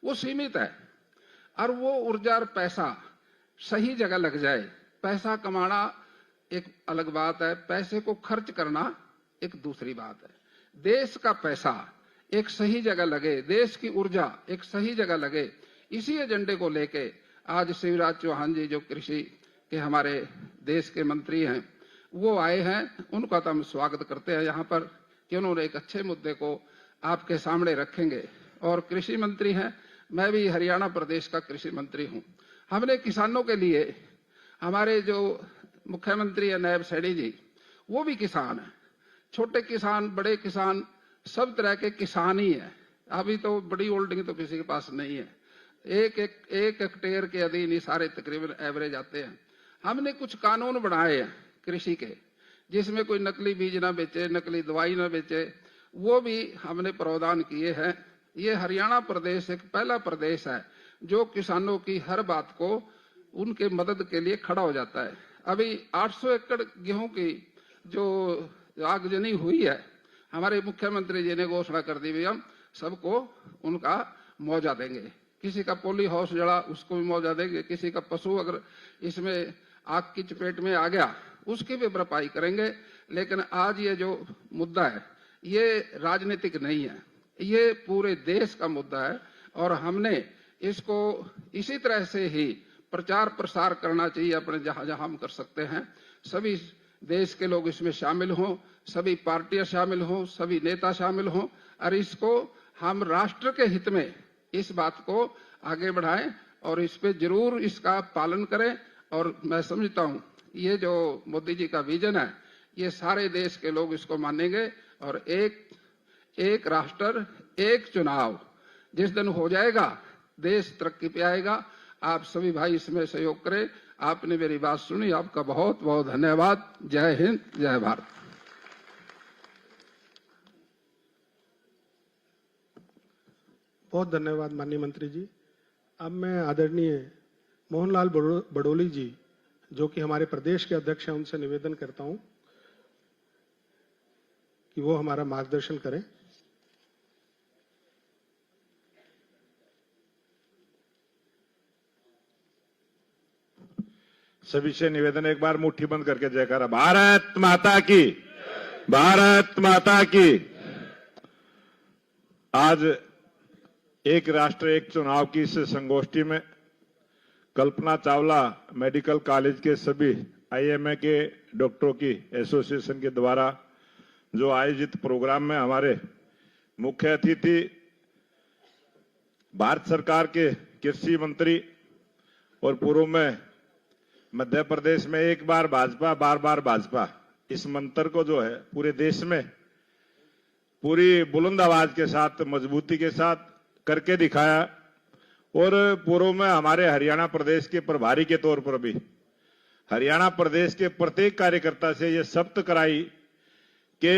Speaker 6: वो सीमित है, और वो ऊर्जा और पैसा सही जगह लग जाए। पैसा कमाना एक अलग बात है, पैसे को खर्च करना एक दूसरी बात है। देश का पैसा एक सही जगह लगे, देश की ऊर्जा एक सही जगह लगे, इसी एजेंडे को लेके आज शिवराज चौहान जी जो कृषि के हमारे देश के मंत्री हैं, वो आए हैं। उनका तो हम स्वागत करते हैं यहाँ पर कि उन्होंने एक अच्छे मुद्दे को आपके सामने रखेंगे। और कृषि मंत्री हैं, मैं भी हरियाणा प्रदेश का कृषि मंत्री हूं। हमने किसानों के लिए, हमारे जो मुख्यमंत्री है नायब सैनी जी, वो भी किसान है, छोटे किसान, बड़े किसान, सब तरह के किसान ही है। अभी तो बड़ी होल्डिंग तो किसी के पास नहीं है, एक हेक्टेयर के अधीन ही सारे तकरीबन एवरेज आते हैं। हमने कुछ कानून बनाए हैं कृषि के, जिसमें कोई नकली बीज ना बेचे, नकली दवाई ना बेचे, वो भी हमने प्रावधान किए हैं। ये हरियाणा प्रदेश एक पहला प्रदेश है जो किसानों की हर बात को उनके मदद के लिए खड़ा हो जाता है। अभी 800 एकड़ गेहूं की जो आगजनी हुई है, हमारे मुख्यमंत्री जी ने घोषणा कर दी, हम सबको उनका मुआवजा देंगे। किसी का पोली हाउस जला, उसको भी मुआवजा देंगे। किसी का पशु अगर इसमें आग की चपेट में आ गया, उसकी भी भरपाई करेंगे। लेकिन आज ये जो मुद्दा है, ये राजनीतिक नहीं है, ये पूरे देश का मुद्दा है और हमने इसको इसी तरह से ही प्रचार प्रसार करना चाहिए अपने जहां जहां हम कर सकते हैं। सभी देश के लोग इसमें शामिल हों, सभी पार्टियां शामिल हों, सभी नेता शामिल हों और इसको हम राष्ट्र के हित में इस बात को आगे बढ़ाएं और इस पे जरूर इसका पालन करें। और मैं समझता हूं ये जो मोदी जी का विजन है, ये सारे देश के लोग इसको मानेंगे और एक राष्ट्र एक चुनाव जिस दिन हो जाएगा, देश तरक्की पे आएगा। आप सभी भाई इसमें सहयोग करें। आपने मेरी बात सुनी, आपका बहुत बहुत धन्यवाद। जय हिंद, जय भारत।
Speaker 1: बहुत धन्यवाद माननीय मंत्री जी। अब मैं आदरणीय मोहनलाल बड़ोली जी, जो कि हमारे प्रदेश के अध्यक्ष हैं, उनसे निवेदन करता हूं कि वो हमारा मार्गदर्शन करें।
Speaker 4: सभी से निवेदन, एक बार मुट्ठी बंद करके जयकारा। भारत माता की, भारत माता की। आज एक राष्ट्र एक चुनाव की इस संगोष्ठी में कल्पना चावला मेडिकल कॉलेज के सभी आईएमए के डॉक्टरों की एसोसिएशन के द्वारा जो आयोजित प्रोग्राम में हमारे मुख्य अतिथि भारत सरकार के कृषि मंत्री और पूर्व में मध्य प्रदेश में एक बार भाजपा बार बार भाजपा, इस मंत्र को जो है पूरे देश में पूरी बुलंद आवाज के साथ, मजबूती के साथ करके दिखाया। और पूर्व में हमारे हरियाणा प्रदेश के प्रभारी के तौर पर भी हरियाणा प्रदेश के प्रत्येक कार्यकर्ता से ये शपथ कराई कि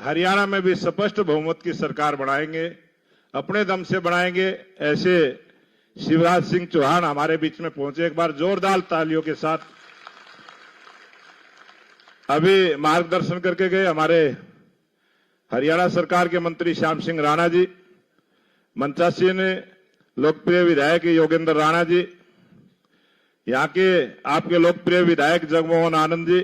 Speaker 4: हरियाणा में भी स्पष्ट बहुमत की सरकार बनाएंगे, अपने दम से बनाएंगे। ऐसे शिवराज सिंह चौहान हमारे बीच में पहुंचे, एक बार जोरदार तालियों के साथ। अभी मार्गदर्शन करके गए हमारे हरियाणा सरकार के मंत्री श्याम सिंह राणा जी, मंचासी ने लोकप्रिय विधायक योगेंद्र राणा जी, यहाँ के आपके लोकप्रिय विधायक जगमोहन आनंद जी,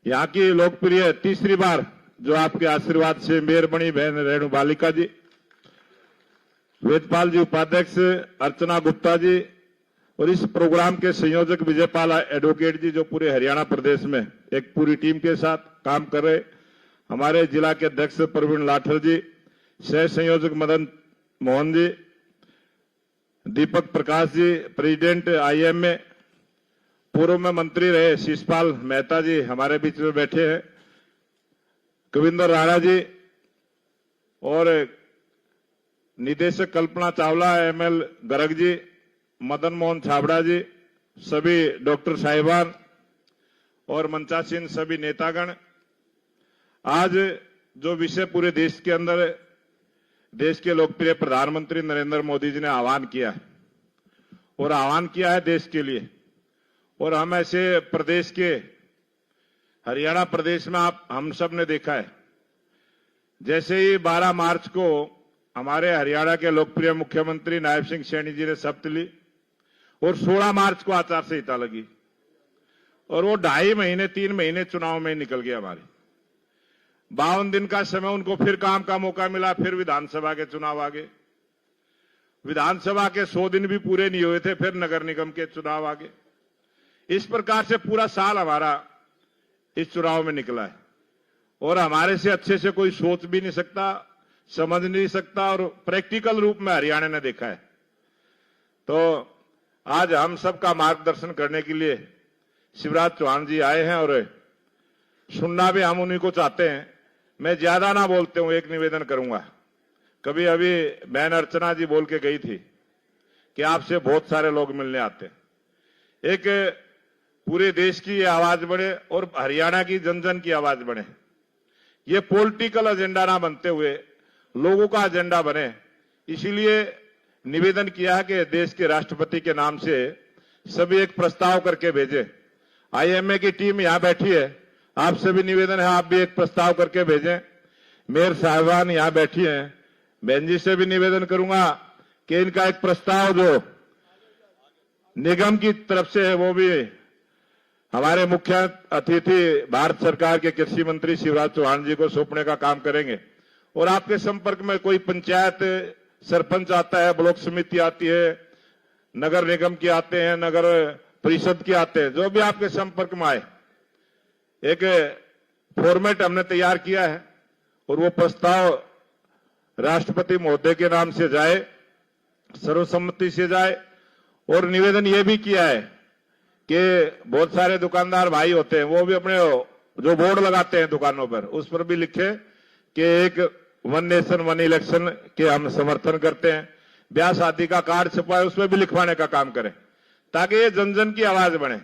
Speaker 4: यहाँ की लोकप्रिय तीसरी बार जो आपके आशीर्वाद से मेयर बनी बहन रेणु बालिका जी, वेदपाल जी उपाध्यक्ष अर्चना गुप्ता जी और इस प्रोग्राम के संयोजक विजयपाल एडवोकेट जी, जो पूरे हरियाणा प्रदेश में एक पूरी टीम के साथ काम कर रहे, हमारे जिला के अध्यक्ष प्रवीण लाठर जी, सह संयोजक मदन मोहन जी, दीपक प्रकाश जी, प्रेसिडेंट आईएमए, पूर्व में मंत्री रहे शिषपाल मेहता जी हमारे बीच में बैठे हैं, कविंदर राणा जी और निदेशक कल्पना चावला, एमएल गर्ग जी, मदन मोहन छाबड़ा जी, सभी डॉक्टर साहिबान और मंचासीन सभी नेतागण। आज जो विषय पूरे देश के अंदर देश के लोकप्रिय प्रधानमंत्री नरेंद्र मोदी जी ने आह्वान किया और आह्वान किया है देश के लिए, और हम ऐसे प्रदेश के हरियाणा प्रदेश में हम सब ने देखा है, जैसे ही 12 मार्च को हमारे हरियाणा के लोकप्रिय मुख्यमंत्री नायब सिंह सैनी जी ने शपथ ली और 16 मार्च को आचार संहिता लगी और वो 2.5 महीने 3 महीने चुनाव में निकल गया। हमारे 52 दिन का समय उनको फिर काम का मौका मिला, फिर विधानसभा के चुनाव आ गए। विधानसभा के 100 दिन भी पूरे नहीं हुए थे, फिर नगर निगम के चुनाव आ गए। इस प्रकार से पूरा साल हमारा इस चुनाव में निकला है और हमारे से अच्छे से कोई सोच भी नहीं सकता, समझ नहीं सकता और प्रैक्टिकल रूप में हरियाणा ने देखा है। तो आज हम सबका मार्गदर्शन करने के लिए शिवराज चौहान जी आए हैं और सुनना भी हम उन्हीं को चाहते हैं। मैं ज्यादा ना बोलते हूं, एक निवेदन करूंगा। कभी अभी बहन अर्चना जी बोल के गई थी कि आपसे बहुत सारे लोग मिलने आते हैं। एक
Speaker 7: पूरे देश की ये आवाज बढ़े और हरियाणा की जन जन की आवाज बढ़े। ये पॉलिटिकल एजेंडा ना बनते हुए लोगों का एजेंडा बने, इसीलिए निवेदन किया है कि देश के राष्ट्रपति के नाम से सभी एक प्रस्ताव करके भेजे। आईएमए की टीम यहां बैठी है, आपसे भी निवेदन है आप भी एक प्रस्ताव करके भेजें। मेयर साहबान यहां बैठी हैं, बहन जी से भी निवेदन करूंगा कि इनका एक प्रस्ताव जो निगम की तरफ से है वो भी हमारे मुख्य अतिथि भारत सरकार के कृषि मंत्री शिवराज चौहान जी को सौंपने का काम करेंगे। और आपके संपर्क में कोई पंचायत सरपंच आता है, ब्लॉक समिति आती है, नगर निगम की आते हैं, नगर परिषद के आते हैं, जो भी आपके संपर्क में आए, एक फॉर्मेट हमने तैयार किया है और वो प्रस्ताव राष्ट्रपति महोदय के नाम से जाए, सर्वसम्मति से जाए। और निवेदन ये भी किया है कि बहुत सारे दुकानदार भाई होते हैं, वो भी अपने जो बोर्ड लगाते हैं दुकानों पर, उस पर भी लिखे कि एक वन नेशन वन इलेक्शन के हम समर्थन करते हैं। ब्याह शादी का कार्ड छपाए, उसमें भी लिखवाने का काम करें, ताकि ये जन जन की आवाज बने।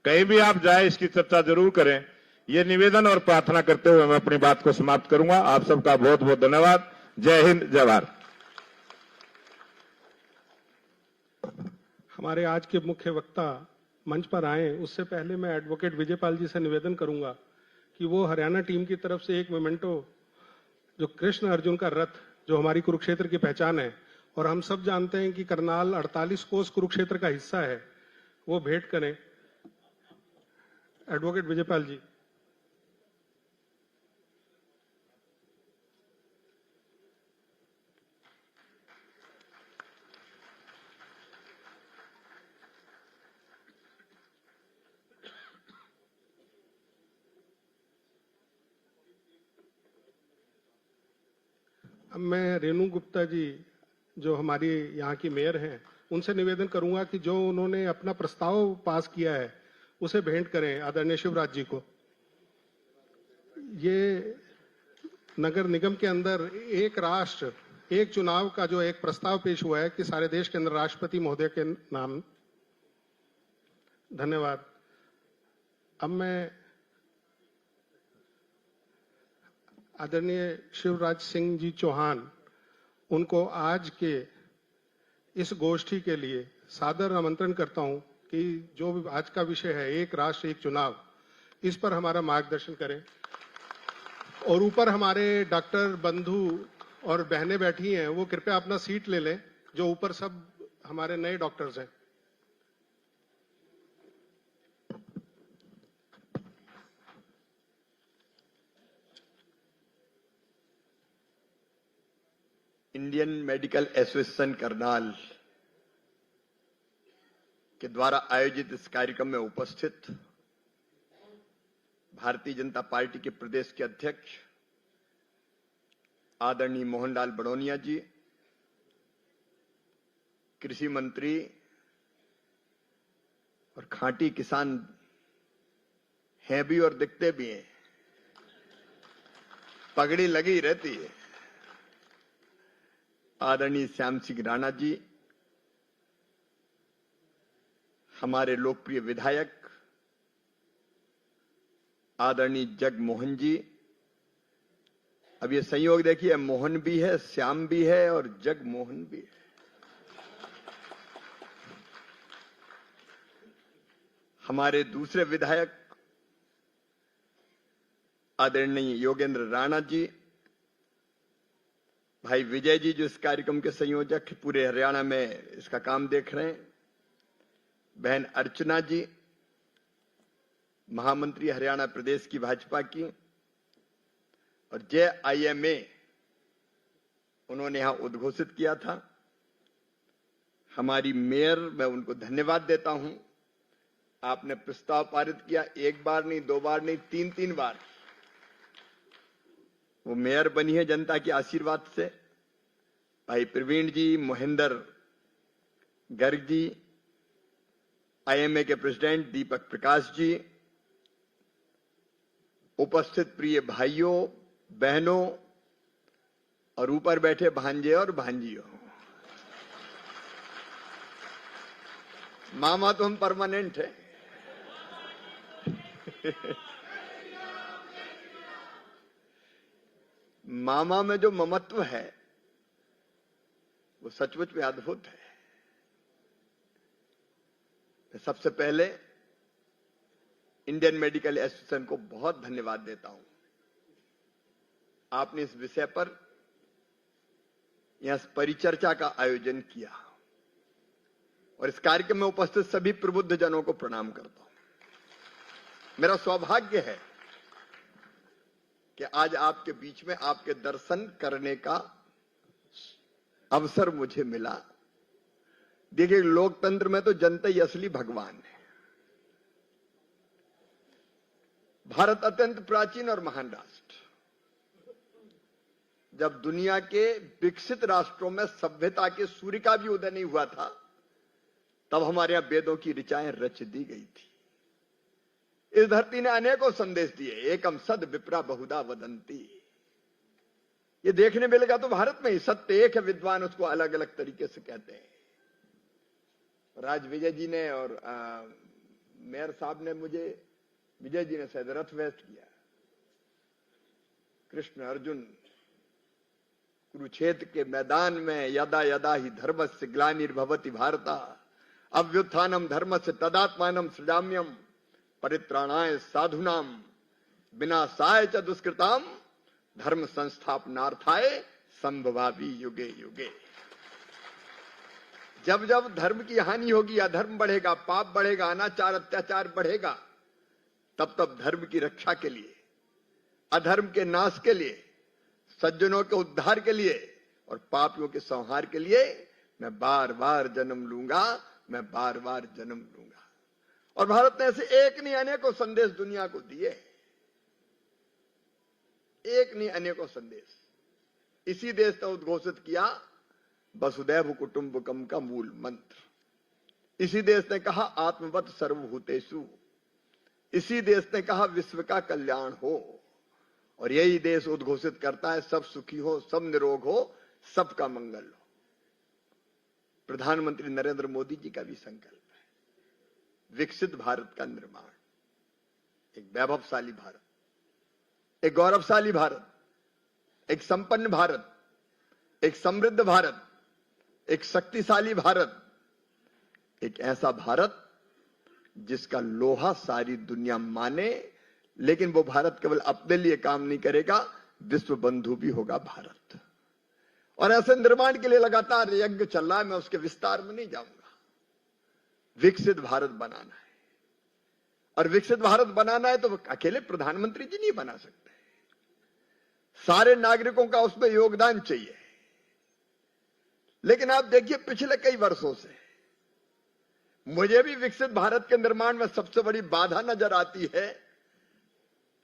Speaker 7: कहीं भी आप जाए इसकी चर्चा जरूर करें। ये निवेदन और प्रार्थना करते हुए मैं अपनी बात को समाप्त करूंगा। आप सबका बहुत बहुत धन्यवाद। जय हिंद, जय भारत।
Speaker 1: हमारे आज के मुख्य वक्ता मंच पर आए, उससे पहले मैं एडवोकेट विजयपाल जी से निवेदन करूंगा कि वो हरियाणा टीम की तरफ से एक मोमेंटो, जो कृष्ण अर्जुन का रथ, जो हमारी कुरुक्षेत्र की पहचान है और हम सब जानते हैं कि करनाल 48 कोस कुरुक्षेत्र का हिस्सा है, वो भेंट करें। एडवोकेट विजयपाल जी। अब मैं रेणु गुप्ता जी, जो हमारी यहाँ की मेयर हैं, उनसे निवेदन करूंगा कि जो उन्होंने अपना प्रस्ताव पास किया है उसे भेंट करें आदरणीय शिवराज जी को। ये नगर निगम के अंदर एक राष्ट्र एक चुनाव का जो एक प्रस्ताव पेश हुआ है कि सारे देश के अंदर राष्ट्रपति महोदय के नाम। धन्यवाद। अब मैं आदरणीय शिवराज सिंह जी चौहान, उनको आज के इस गोष्ठी के लिए सादर आमंत्रण करता हूं कि जो आज का विषय है एक राष्ट्र एक चुनाव, इस पर हमारा मार्गदर्शन करें। और ऊपर हमारे डॉक्टर बंधु और बहनें बैठी हैं, वो कृपया अपना सीट ले लें, जो ऊपर सब हमारे नए डॉक्टर्स हैं।
Speaker 8: इंडियन मेडिकल एसोसिएशन करनाल के द्वारा आयोजित इस कार्यक्रम में उपस्थित भारतीय जनता पार्टी के प्रदेश के अध्यक्ष आदरणीय मोहनलाल बड़ौनिया जी, कृषि मंत्री और खांटी किसान हैं भी और दिखते भी हैं, पगड़ी लगी रहती है, आदरणीय श्याम सिंह राणा जी, हमारे लोकप्रिय विधायक आदरणीय जगमोहन जी। अब ये संयोग देखिए, मोहन भी है, श्याम भी है और जगमोहन भी है। हमारे दूसरे विधायक आदरणीय योगेंद्र राणा जी, भाई विजय जी जो इस कार्यक्रम के संयोजक पूरे हरियाणा में इसका काम देख रहे हैं, बहन अर्चना जी, महामंत्री हरियाणा प्रदेश की भाजपा की, और जय आईएमए उन्होंने यहां उद्घोषित किया था। हमारी मेयर, मैं उनको धन्यवाद देता हूं, आपने प्रस्ताव पारित किया, एक बार नहीं, दो बार नहीं, तीन बार। वो मेयर बनी है जनता के आशीर्वाद से। भाई प्रवीण जी, महेंद्र गर्ग जी, आईएमए के प्रेसिडेंट दीपक प्रकाश जी, उपस्थित प्रिय भाइयों बहनों और ऊपर बैठे भांजे और भांजियों, मामा तो हम परमानेंट है। मामा में जो ममत्व है वो सचमुच में अद्भुत है। मैं सबसे पहले इंडियन मेडिकल एसोसिएशन को बहुत धन्यवाद देता हूं। आपने इस विषय पर यहां परिचर्चा का आयोजन किया और इस कार्यक्रम में उपस्थित सभी प्रबुद्ध जनों को प्रणाम करता हूं। मेरा सौभाग्य है कि आज आपके बीच में आपके दर्शन करने का अवसर मुझे मिला। देखिए, लोकतंत्र में तो जनता ही असली भगवान है। भारत अत्यंत प्राचीन और महान राष्ट्र, जब दुनिया के विकसित राष्ट्रों में सभ्यता के सूर्य का भी उदय नहीं हुआ था, तब हमारे यहां वेदों की ऋचाएं रच दी गई थी। इस धरती ने अनेकों संदेश दिए। एकम सद विप्रा बहुधा वदंती। ये देखने मिलेगा तो भारत में ही सत्य एक है, विद्वान उसको अलग अलग तरीके से कहते हैं। राज विजय जी ने और मेयर साहब ने मुझे, विजय जी ने शायद रथ व्यस्त किया। कृष्ण अर्जुन कुरुक्षेत्र के मैदान में यदा यदा ही धर्मस्य ग्लानिर्भवति भारता अभ्युत्थानम धर्मस्य तदात्मानम सृजाम्यम परित्राणाय साधुनाम विनाशाय च दुष्कृताम धर्म संस्थापनार्थाय संभवामि युगे युगे। जब जब धर्म की हानि होगी, अधर्म बढ़ेगा, पाप बढ़ेगा, अनाचार अत्याचार बढ़ेगा, तब तब धर्म की रक्षा के लिए, अधर्म के नाश के लिए, सज्जनों के उद्धार के लिए और पापियों के संहार के लिए मैं बार बार जन्म लूंगा, मैं बार बार जन्म लूंगा। और भारत ने ऐसे एक नहीं अनेकों संदेश दुनिया को दिए, एक नहीं अनेकों संदेश। इसी देश ने उद्घोषित किया वसुदैव कुटुंबकम का मूल मंत्र। इसी देश ने कहा आत्मवत सर्वभूतेषु। इसी देश ने कहा विश्व का कल्याण हो। और यही देश उद्घोषित करता है सब सुखी हो, सब निरोग हो, सबका मंगल हो। प्रधानमंत्री नरेंद्र मोदी जी का भी संकल्प है विकसित भारत का निर्माण, एक वैभवशाली भारत, एक गौरवशाली भारत, एक संपन्न भारत, एक समृद्ध भारत, एक शक्तिशाली भारत, एक ऐसा भारत जिसका लोहा सारी दुनिया माने। लेकिन वो भारत केवल अपने लिए काम नहीं करेगा, विश्व बंधु भी होगा भारत। और ऐसे निर्माण के लिए लगातार यज्ञ चल रहा है, मैं उसके विस्तार में नहीं जाऊंगा। विकसित भारत बनाना है, और विकसित भारत बनाना है तो अकेले प्रधानमंत्री जी नहीं बना सकते, सारे नागरिकों का उसमें योगदान चाहिए। लेकिन आप देखिए, पिछले कई वर्षों से मुझे भी विकसित भारत के निर्माण में सबसे बड़ी बाधा नजर आती है,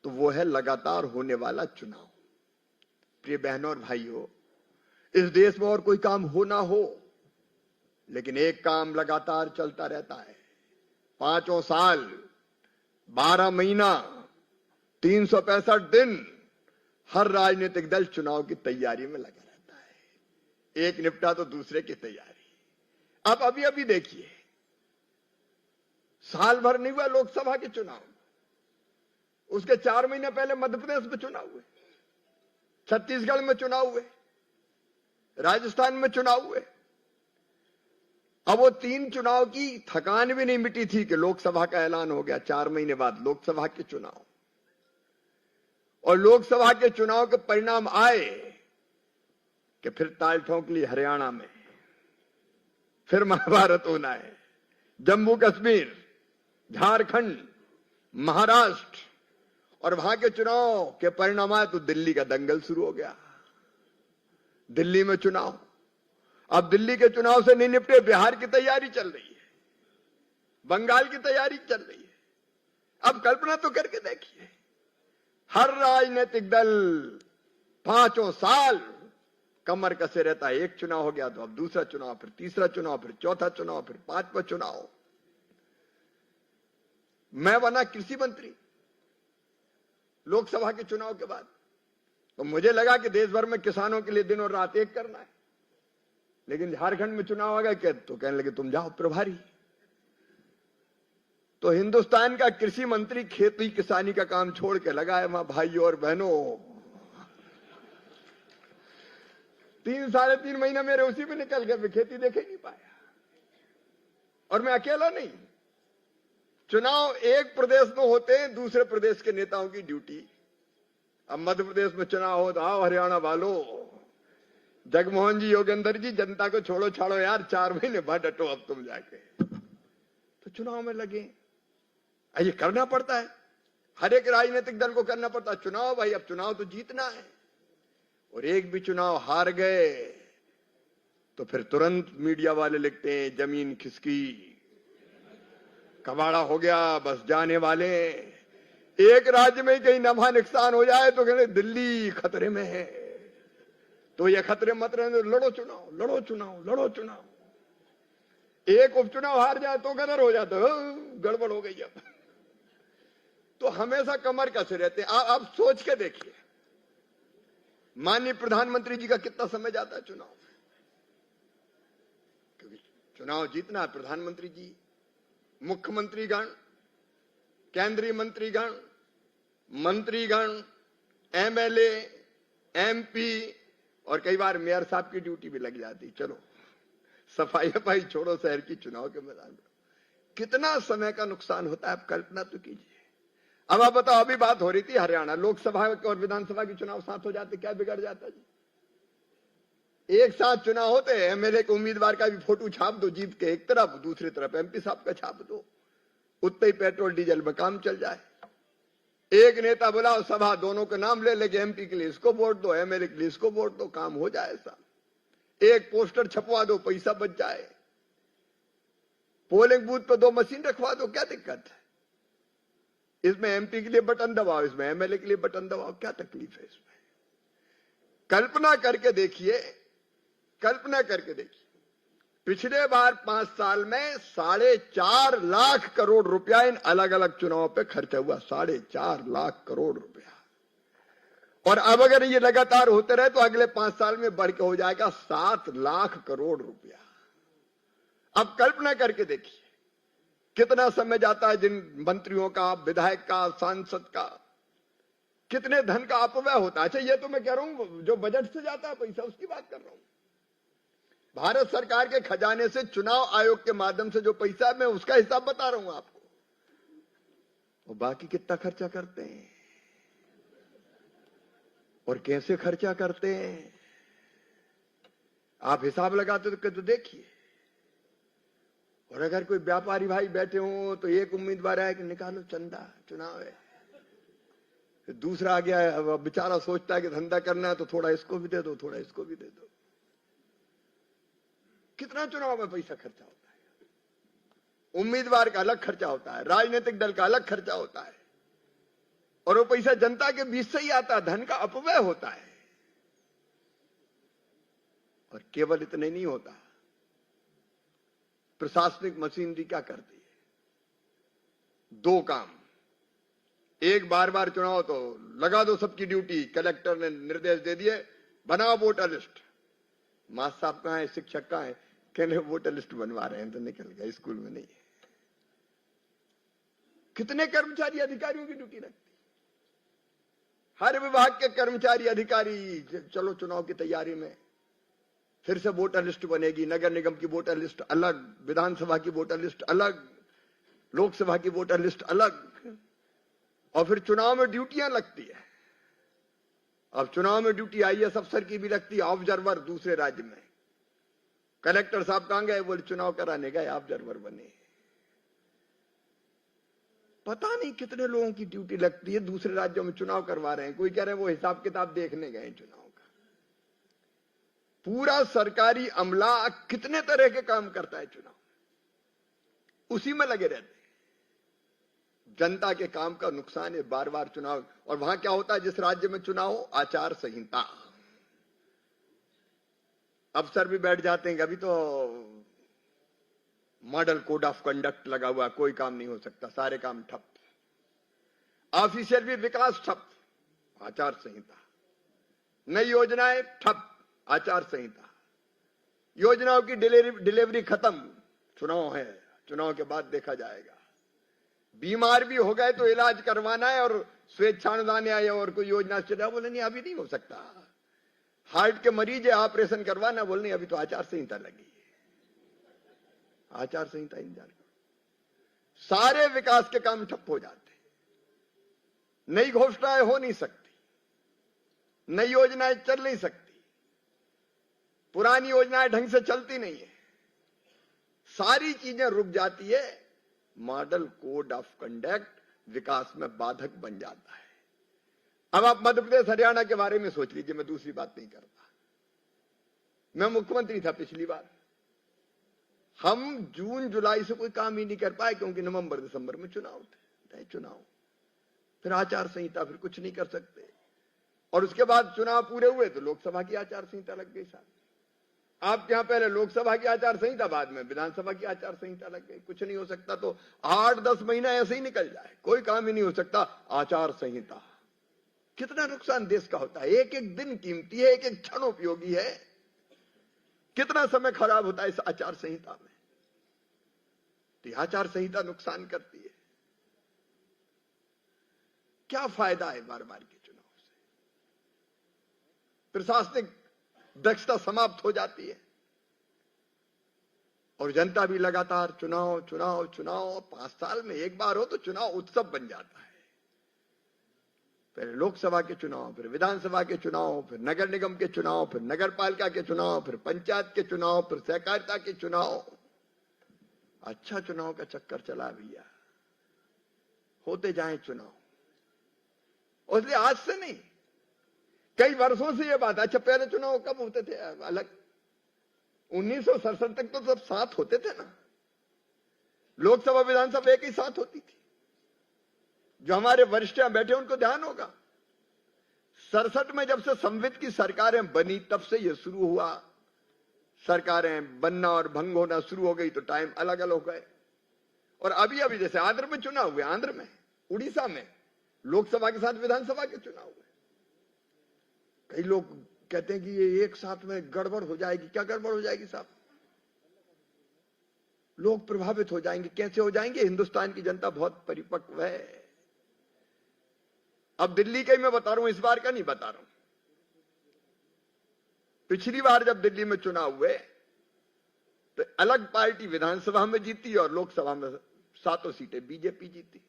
Speaker 8: तो वो है लगातार होने वाला चुनाव। प्रिय बहनों और भाइयों, इस देश में और कोई काम हो ना हो, लेकिन एक काम लगातार चलता रहता है। 5 साल 12 महीना 365 दिन हर राजनीतिक दल चुनाव की तैयारी में लगा रहता है। एक निपटा तो दूसरे की तैयारी। अब अभी देखिए, साल भर नहीं हुआ लोकसभा के चुनाव, उसके 4 महीने पहले मध्य प्रदेश में चुनाव हुए, छत्तीसगढ़ में चुनाव हुए, राजस्थान में चुनाव हुए। अब वो 3 चुनाव की थकान भी नहीं मिटी थी कि लोकसभा का ऐलान हो गया। 4 महीने बाद लोकसभा के चुनाव, और लोकसभा के चुनाव के परिणाम आए कि फिर ताल ठोंक ली हरियाणा में, फिर महाभारत होना है। जम्मू कश्मीर, झारखंड, महाराष्ट्र, और वहां के चुनाव के परिणाम आए तो दिल्ली का दंगल शुरू हो गया। दिल्ली में चुनाव, अब दिल्ली के चुनाव से नहीं निपटे, बिहार की तैयारी चल रही है, बंगाल की तैयारी चल रही है। अब कल्पना तो करके देखिए, हर राजनीतिक दल 5 साल कमर कसे रहता है। एक चुनाव हो गया तो अब दूसरा चुनाव, फिर तीसरा चुनाव, फिर चौथा चुनाव, फिर 5वां चुनाव। मैं बना कृषि मंत्री लोकसभा के चुनाव के बाद, तो मुझे लगा कि देश भर में किसानों के लिए दिन और रात एक करना है। लेकिन झारखंड में चुनाव आ गया, तो कहने लगे तुम जाओ प्रभारी। तो तो हिंदुस्तान का कृषि मंत्री खेती किसानी का काम छोड़ के लगा है वहां भाइयों और बहनों। 3-3.5 महीने मेरे उसी में निकल गए, मैं खेती देख ही नहीं पाया। और मैं अकेला नहीं, चुनाव एक प्रदेश में होते हैं, दूसरे प्रदेश के नेताओं की ड्यूटी। अब मध्य प्रदेश में चुनाव हो तो आओ हरियाणा वालों, जगमोहन जी, योगेंद्र जी, जनता को छोड़ो छाड़ो यार, 4 महीने बाद हटो अब तुम जाके। तो चुनाव में लगे, ये करना पड़ता है, हर एक राजनीतिक दल को करना पड़ता है चुनाव। भाई अब चुनाव तो जीतना है, और एक भी चुनाव हार गए तो फिर तुरंत मीडिया वाले लिखते हैं जमीन खिसकी, कबाड़ा हो गया, बस जाने वाले। एक राज्य में कहीं नफा नुकसान हो जाए तो कहते दिल्ली खतरे में है, तो ये खतरे मत रहने, लड़ो चुनाव, लड़ो चुनाव, लड़ो चुनाव। एक उपचुनाव हार जाए तो गदर हो जाता है, गड़बड़ हो गई अब। तो हमेशा कमर कसे रहते हैं। आप सोच के देखिए, माननीय प्रधानमंत्री जी का कितना समय जाता है चुनाव में, क्योंकि चुनाव जीतना है। प्रधानमंत्री जी, मुख्यमंत्रीगण, केंद्रीय मंत्रीगण, मंत्रीगण, एमएलए, एमपी, और कई बार मेयर साहब की ड्यूटी भी लग जाती। चलो सफाई छोड़ो, शहर की चुनाव के मैदान में कितना समय का नुकसान होता है, आप कल्पना तो कीजिए। अब आप बताओ, अभी बात हो रही थी हरियाणा, लोकसभा और विधानसभा के चुनाव साथ हो जाते, क्या बिगड़ जाता जी? एक साथ चुनाव होते, एमएलए के उम्मीदवार का भी फोटो छाप दो जीत के एक तरफ, दूसरी तरफ एमपी साहब का छाप दो, उतने ही पेट्रोल डीजल में काम चल जाए। एक नेता बुलाओ सभा, दोनों के नाम ले लेके, एमपी के लिए इसको वोट दो, एमएलए के लिए इसको वोट दो, काम हो जाए साहब। एक पोस्टर छपवा दो, पैसा बच जाए। पोलिंग बूथ पे 2 मशीन रखवा दो, क्या दिक्कत है? इसमें एमपी के लिए बटन दबाओ, इसमें एमएलए के लिए बटन दबाओ, क्या तकलीफ है इसमें? कल्पना करके देखिए, कल्पना करके देखिए, पिछले बार 5 साल में 4.5 लाख करोड़ रुपया इन अलग अलग चुनावों पे खर्चा हुआ, 4.5 लाख करोड़ रुपया। और अब अगर ये लगातार होते रहे तो अगले 5 साल में बढ़ के हो जाएगा 7 लाख करोड़ रुपया। अब कल्पना करके देखिए कितना समय जाता है जिन मंत्रियों का, विधायक का, सांसद का, कितने धन का अपव्यय होता है। अच्छा, ये तो मैं कह रहा हूं जो बजट से जाता है पैसा, उसकी बात कर रहा हूं। भारत सरकार के खजाने से चुनाव आयोग के माध्यम से जो पैसा है, मैं उसका हिसाब बता रहा हूं आपको। और बाकी कितना खर्चा करते हैं और कैसे खर्चा करते हैं, आप हिसाब लगाते तो देखिए। और अगर कोई व्यापारी भाई बैठे हो तो एक उम्मीदवार है कि निकालो चंदा, चुनाव है, फिर दूसरा आ गया है, बेचारा सोचता है कि धंधा करना है तो थोड़ा इसको भी दे दो, थोड़ा इसको भी दे दो। कितना चुनाव में पैसा खर्चा होता है, उम्मीदवार का अलग खर्चा होता है, राजनीतिक दल का अलग खर्चा होता है, और वो पैसा जनता के बीच से ही आता है, धन का अपव्यय होता है। और केवल इतने नहीं होता, प्रशासनिक मशीनरी क्या करती है? 2 काम, एक बार बार चुनाव तो लगा दो सबकी ड्यूटी, कलेक्टर ने निर्देश दे दिए बनाओ वोटर लिस्ट, मास्टर साहब कहां है, शिक्षक कहां है, कहने वोटर लिस्ट बनवा रहे हैं, तो निकल गया, स्कूल में नहीं है। कितने कर्मचारी अधिकारियों की ड्यूटी लगती, हर विभाग के कर्मचारी अधिकारी, चलो चुनाव की तैयारी में फिर से वोटर लिस्ट बनेगी, नगर निगम की वोटर लिस्ट अलग, विधानसभा की वोटर लिस्ट अलग, लोकसभा की वोटर लिस्ट अलग, और फिर चुनाव में ड्यूटियां लगती है। अब चुनाव में ड्यूटी आईएएस अफसर की भी लगती है, ऑब्जर्वर दूसरे राज्य में। कलेक्टर साहब कहां गए, बोले चुनाव कराने गए, ऑब्जर्वर बने। पता नहीं कितने लोगों की ड्यूटी लगती है, दूसरे राज्यों में चुनाव करवा रहे हैं, कोई कह रहे हैं वो हिसाब किताब देखने गए चुनाव का। पूरा सरकारी अमला कितने तरह के काम करता है चुनाव, उसी में लगे रहते हैं। जनता के काम का नुकसान है बार बार चुनाव। और वहां क्या होता है, जिस राज्य में चुनाव हो, आचार संहिता, अफसर भी बैठ जाते हैं, अभी तो मॉडल कोड ऑफ कंडक्ट लगा हुआ, कोई काम नहीं हो सकता, सारे काम ठप, ऑफिशियल भी विकास ठप, आचार संहिता, नई योजनाएं ठप, आचार संहिता, योजनाओं की डिलीवरी खत्म, चुनाव है, चुनाव के बाद देखा जाएगा। बीमार भी हो गए तो इलाज करवाना है और स्वेच्छानुदान आए और कोई योजना चला, बोले नहीं अभी नहीं हो सकता। हार्ट के मरीज है, ऑपरेशन करवाना, बोले नहीं अभी तो आचार संहिता लगी है, आचार संहिता इंतजार करो। सारे विकास के काम ठप हो जाते, नई घोषणाएं हो नहीं सकती, नई योजनाएं चल नहीं सकती, पुरानी योजनाएं ढंग से चलती नहीं है, सारी चीजें रुक जाती है। मॉडल कोड ऑफ कंडक्ट विकास में बाधक बन जाता है। अब आप मध्य प्रदेश हरियाणा के बारे में सोच लीजिए, मैं दूसरी बात नहीं करता। मैं मुख्यमंत्री था पिछली बार, हम जून जुलाई से कोई काम ही नहीं कर पाए क्योंकि नवंबर दिसंबर में चुनाव थे, चुनाव, फिर आचार संहिता, फिर कुछ नहीं कर सकते। और उसके बाद चुनाव पूरे हुए तो लोकसभा की आचार संहिता लग गई। साहब आपके यहां पहले लोकसभा की आचार संहिता, बाद में विधानसभा की आचार संहिता लग गई। कुछ नहीं हो सकता तो 8-10 महीना ऐसे ही निकल जाए, कोई काम ही नहीं हो सकता। आचार संहिता कितना नुकसान देश का होता है, एक एक दिन कीमती है, एक एक क्षण उपयोगी है, कितना समय खराब होता है इस आचार संहिता में। तो आचार संहिता नुकसान करती है। क्या फायदा है बार बार के चुनाव से? प्रशासनिक दक्षता समाप्त हो जाती है और जनता भी लगातार चुनाव चुनाव चुनाव, 5 साल में एक बार हो तो चुनाव उत्सव बन जाता है। पहले लोकसभा के चुनाव, फिर विधानसभा के चुनाव, फिर नगर निगम के चुनाव, फिर नगर पालिका के चुनाव, फिर पंचायत के चुनाव, फिर सहकारिता के चुनाव। अच्छा चुनाव का चक्कर चला भैया, होते जाएं चुनाव। और इसलिए आज से नहीं, कई वर्षों से यह बात। अच्छा पहले चुनाव कब होते थे अलग? 1967 तक तो सब साथ होते थे ना, लोकसभा विधानसभा एक ही साथ होती थी। जो हमारे वरिष्ठ यहां बैठे उनको ध्यान होगा, 67 में जब से संवित की सरकारें बनी तब से यह शुरू हुआ। सरकारें बनना और भंग होना शुरू हो गई तो टाइम अलग अलग हो गए। और अभी अभी जैसे आंध्र में चुनाव हुए, आंध्र में, उड़ीसा में लोकसभा के साथ विधानसभा के चुनाव हुए। कई लोग कहते हैं कि ये एक साथ में गड़बड़ हो जाएगी। क्या गड़बड़ हो जाएगी साहब? लोग प्रभावित हो जाएंगे। कैसे हो जाएंगे? हिंदुस्तान की जनता बहुत परिपक्व है। अब दिल्ली का ही मैं बता रहा हूं, इस बार का नहीं बता रहा हूं। पिछली बार जब दिल्ली में चुनाव हुए तो अलग पार्टी विधानसभा में जीती और लोकसभा में 7 सीटें बीजेपी जीती।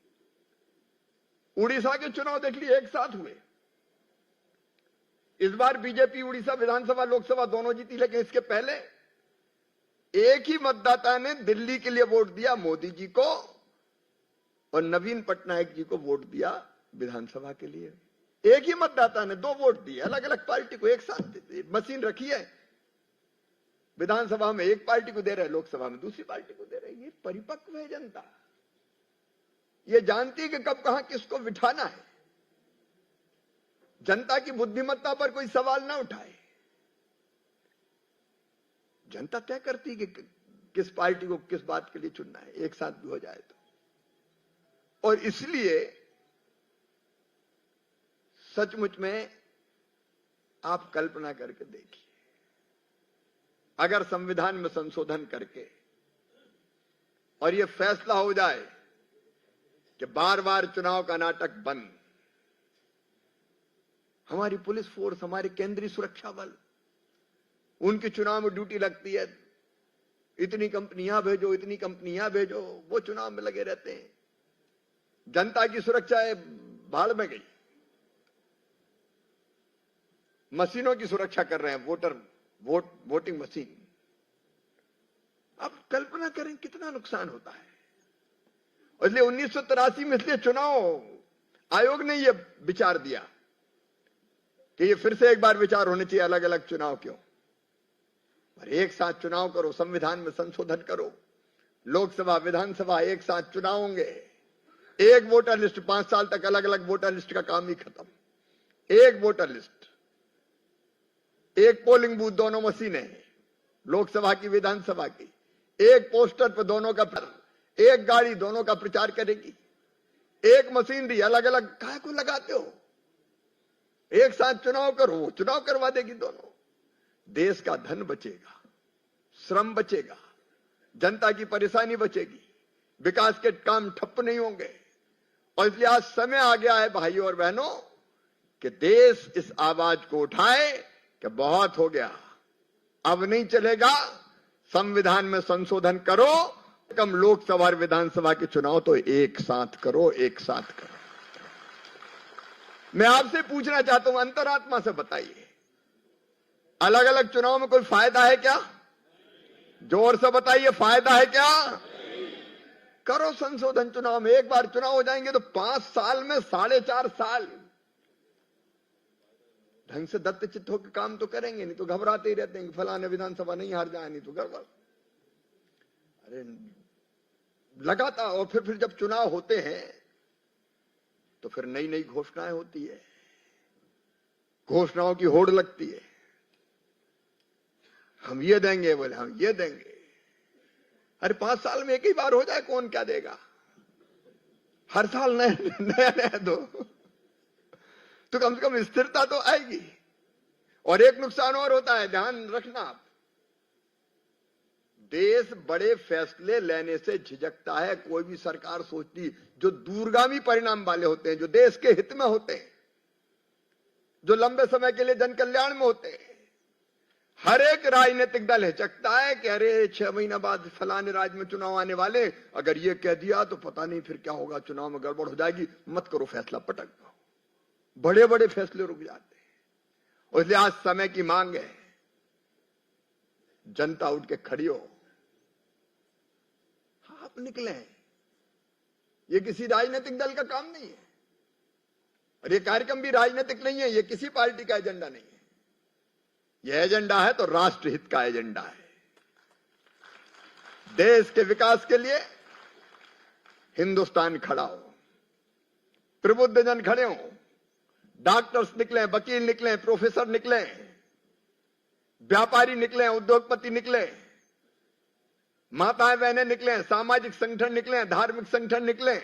Speaker 8: उड़ीसा के चुनाव देख लिए, एक साथ हुए। इस बार बीजेपी उड़ीसा विधानसभा लोकसभा दोनों जीती, लेकिन इसके पहले एक ही मतदाता ने दिल्ली के लिए वोट दिया मोदी जी को और नवीन पटनायक जी को वोट दिया विधानसभा के लिए। एक ही मतदाता ने 2 वोट दिए अलग अलग पार्टी को एक साथ। मशीन रखी है, विधानसभा में एक पार्टी को दे रहे, लोकसभा में दूसरी पार्टी को दे रहे। ये परिपक्व है जनता, ये जानती है कि कब कहां किसको बिठाना है। जनता की बुद्धिमत्ता पर कोई सवाल ना उठाए। जनता तय करती है कि किस पार्टी को किस बात के लिए चुनना है, एक साथ भी हो जाए तो। और इसलिए सचमुच में आप कल्पना करके देखिए, अगर संविधान में संशोधन करके और यह फैसला हो जाए कि बार बार चुनाव का नाटक बंद, हमारी पुलिस फोर्स, हमारे केंद्रीय सुरक्षा बल, उनकी चुनाव में ड्यूटी लगती है, इतनी कंपनियां भेजो, इतनी कंपनियां भेजो, वो चुनाव में लगे रहते हैं। जनता की सुरक्षा भाड़ में गई, मशीनों की सुरक्षा कर रहे हैं, वोटिंग मशीन। अब कल्पना करें कितना नुकसान होता है। इसलिए 1983 में इसलिए चुनाव आयोग ने यह विचार दिया कि ये फिर से एक बार विचार होने चाहिए, अलग अलग चुनाव क्यों, और एक साथ चुनाव करो, संविधान में संशोधन करो, लोकसभा विधानसभा एक साथ चुनाव होंगे, एक वोटर लिस्ट, 5 साल तक अलग अलग वोटर लिस्ट का काम ही खत्म। एक वोटर लिस्ट, एक पोलिंग बूथ, दोनों मशीनें, लोकसभा की विधानसभा की, एक पोस्टर पर दोनों का, एक गाड़ी दोनों का प्रचार करेगी, एक मशीनरी, अलग अलग काहे को लगाते हो? एक साथ चुनाव करो, चुनाव करवा देगी दोनों। देश का धन बचेगा, श्रम बचेगा, जनता की परेशानी बचेगी, विकास के काम ठप्प नहीं होंगे। और इसलिए आज समय आ गया है भाइयों और बहनों कि देश इस आवाज को उठाए कि बहुत हो गया, अब नहीं चलेगा, संविधान में संशोधन करो, कम लोकसभा और विधानसभा के चुनाव तो एक साथ करो, एक साथ करो। मैं आपसे पूछना चाहता हूं, अंतरात्मा से बताइए, अलग अलग चुनाव में कोई फायदा है क्या? जोर से बताइए, फायदा है क्या? करो संशोधन चुनाव में। एक बार चुनाव हो जाएंगे तो 5 साल में 4.5 साल ढंग से दत्तचित्त होकर काम तो करेंगे, नहीं तो घबराते ही रहते हैं कि फलाने विधानसभा नहीं हार जाए, नहीं तो गड़बड़। अरे लगातार, और फिर जब चुनाव होते हैं तो फिर नई नई घोषणाएं होती है, घोषणाओं की होड़ लगती है। हम ये देंगे, बोले हम ये देंगे। अरे 5 साल में एक ही बार हो जाए, कौन क्या देगा? हर साल नया दो तो कम से कम स्थिरता तो आएगी। और एक नुकसान और होता है, ध्यान रखना आप, देश बड़े फैसले लेने से झिझकता है। कोई भी सरकार सोचती जो दूरगामी परिणाम वाले होते हैं, जो देश के हित में होते हैं, जो लंबे समय के लिए जन कल्याण में होते हैं, हर एक राजनीतिक दल हिचकता है कि अरे 6 महीना बाद फलाने राज्य में चुनाव आने वाले, अगर ये कह दिया तो पता नहीं फिर क्या होगा, चुनाव में गड़बड़ हो जाएगी, मत करो फैसला, पटक दो। बड़े बड़े फैसले रुक जाते हैं। और इसलिए आज समय की मांग है, जनता उठ के खड़ी हो, आप निकले। ये किसी राजनीतिक दल का काम नहीं है, और ये कार्यक्रम भी राजनीतिक नहीं है, ये किसी पार्टी का एजेंडा नहीं है। यह एजेंडा है तो राष्ट्रहित का एजेंडा है। देश के विकास के लिए हिंदुस्तान खड़ा हो, प्रबुद्ध जन खड़े हो, डॉक्टर्स निकले, वकील निकले, प्रोफेसर निकले, व्यापारी निकले, उद्योगपति निकले, माताएं बहनें निकले, सामाजिक संगठन निकले, धार्मिक संगठन निकले,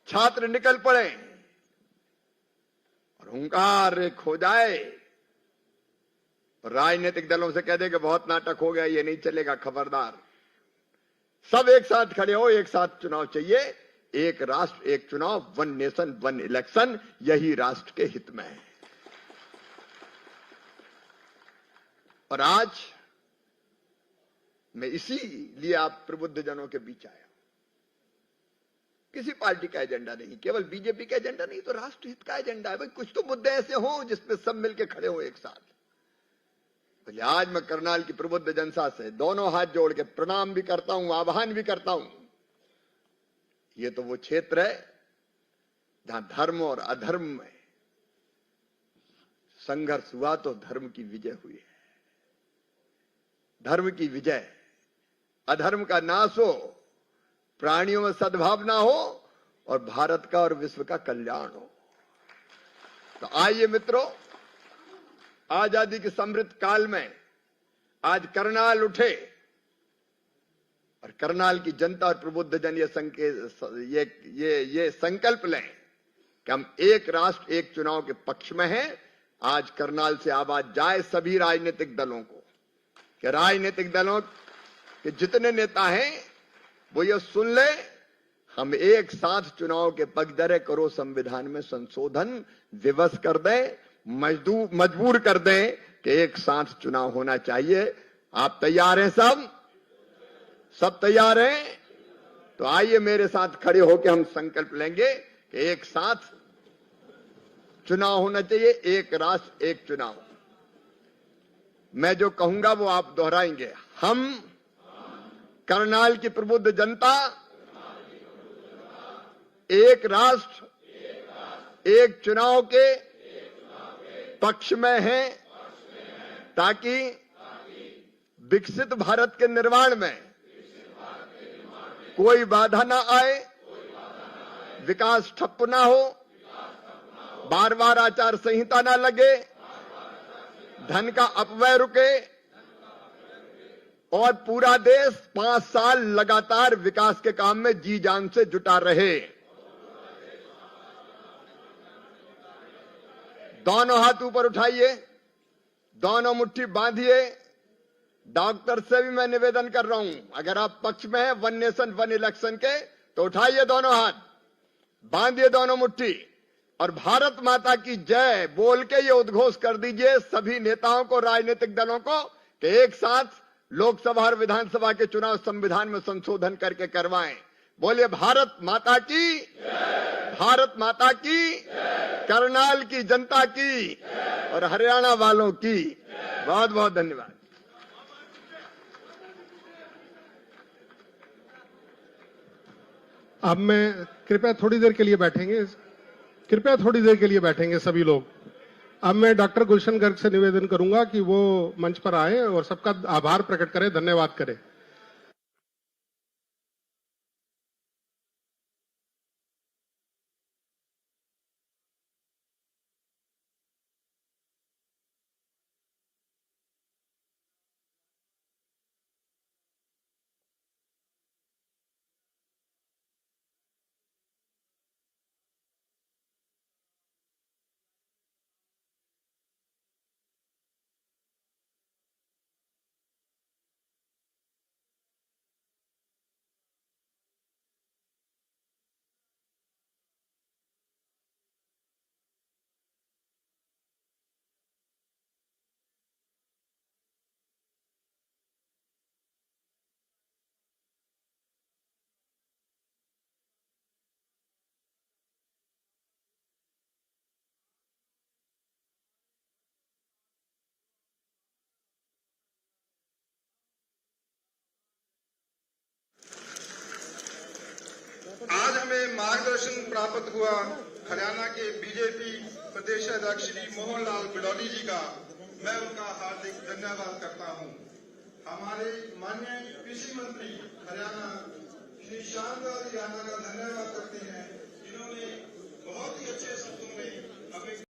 Speaker 8: छात्र निकल पड़े, और हुंकार एक हो जाए। राजनीतिक दलों से कह दे कि बहुत नाटक हो गया, ये नहीं चलेगा, खबरदार। सब एक साथ खड़े हो, एक साथ चुनाव चाहिए। एक राष्ट्र एक चुनाव, 1 नेशन 1 इलेक्शन, यही राष्ट्र के हित में है। और आज मैं इसीलिए आप प्रबुद्ध जनों के बीच आया। किसी पार्टी का एजेंडा नहीं, केवल बीजेपी का एजेंडा नहीं, तो राष्ट्रहित का एजेंडा है। भाई कुछ तो मुद्दे ऐसे हों जिसपे सब मिलकर खड़े हो एक साथ। बोले आज मैं करनाल की प्रबुद्ध जनता से दोनों हाथ जोड़ के प्रणाम भी करता हूं, आह्वान भी करता हूं। ये तो वो क्षेत्र है जहां धर्म और अधर्म में संघर्ष हुआ तो धर्म की विजय हुई है। धर्म की विजय, अधर्म का नाश हो, प्राणियों में सद्भावना हो, और भारत का और विश्व का कल्याण हो। तो आइए मित्रों, आजादी के समृद्ध काल में आज करनाल उठे, और करनाल की जनता और प्रबुद्ध जन ये संकल्प लें कि हम एक राष्ट्र एक चुनाव के पक्ष में हैं। आज करनाल से आवाज जाए सभी राजनीतिक दलों को, कि राजनीतिक दलों के जितने नेता हैं वो ये सुन ले, हम एक साथ चुनाव के पगडंडे करो, संविधान में संशोधन विवश कर दें, मजबूर कर दें कि एक साथ चुनाव होना चाहिए। आप तैयार हैं? सब तैयार हैं? तो आइए मेरे साथ खड़े होकर हम संकल्प लेंगे कि एक साथ चुनाव होना चाहिए, एक राष्ट्र एक चुनाव। मैं जो कहूंगा वो आप दोहराएंगे। हम करनाल की प्रबुद्ध जनता एक राष्ट्र एक चुनाव के पक्ष में हैं, ताकि विकसित भारत के निर्माण में कोई बाधा ना आए, विकास ठप्प ना हो, बार बार आचार संहिता ना लगे, धन का अपव्यय रुके, और पूरा देश 5 साल लगातार विकास के काम में जी जान से जुटा रहे। दोनों हाथ ऊपर उठाइए, दोनों मुट्ठी बांधिए, डॉक्टर से भी मैं निवेदन कर रहा हूं, अगर आप पक्ष में हैं वन नेशन वन इलेक्शन के, तो उठाइए दोनों हाथ, बांधिए दोनों मुट्ठी और भारत माता की जय बोल के ये उद्घोष कर दीजिए सभी नेताओं को, राजनीतिक दलों को, कि एक साथ लोकसभा और विधानसभा के चुनाव संविधान में संशोधन करके करवाएं। बोलिए भारत माता की, भारत माता की, करनाल की जनता की और हरियाणा वालों की। बहुत बहुत धन्यवाद।
Speaker 1: अब मैं कृपया थोड़ी देर के लिए बैठेंगे, कृपया थोड़ी देर के लिए बैठेंगे सभी लोग। अब मैं डॉक्टर गुलशन गर्ग से निवेदन करूंगा कि वो मंच पर आए और सबका आभार प्रकट करें, धन्यवाद करें।
Speaker 9: आज हमें मार्गदर्शन प्राप्त हुआ हरियाणा के बीजेपी प्रदेश अध्यक्ष श्री मोहन लाल बड़ौली जी का, मैं उनका हार्दिक धन्यवाद करता हूं। हमारे माननीय कृषि मंत्री हरियाणा श्री श्याम लाल राणा का धन्यवाद करते हैं, जिन्होंने बहुत ही अच्छे शब्दों में हमें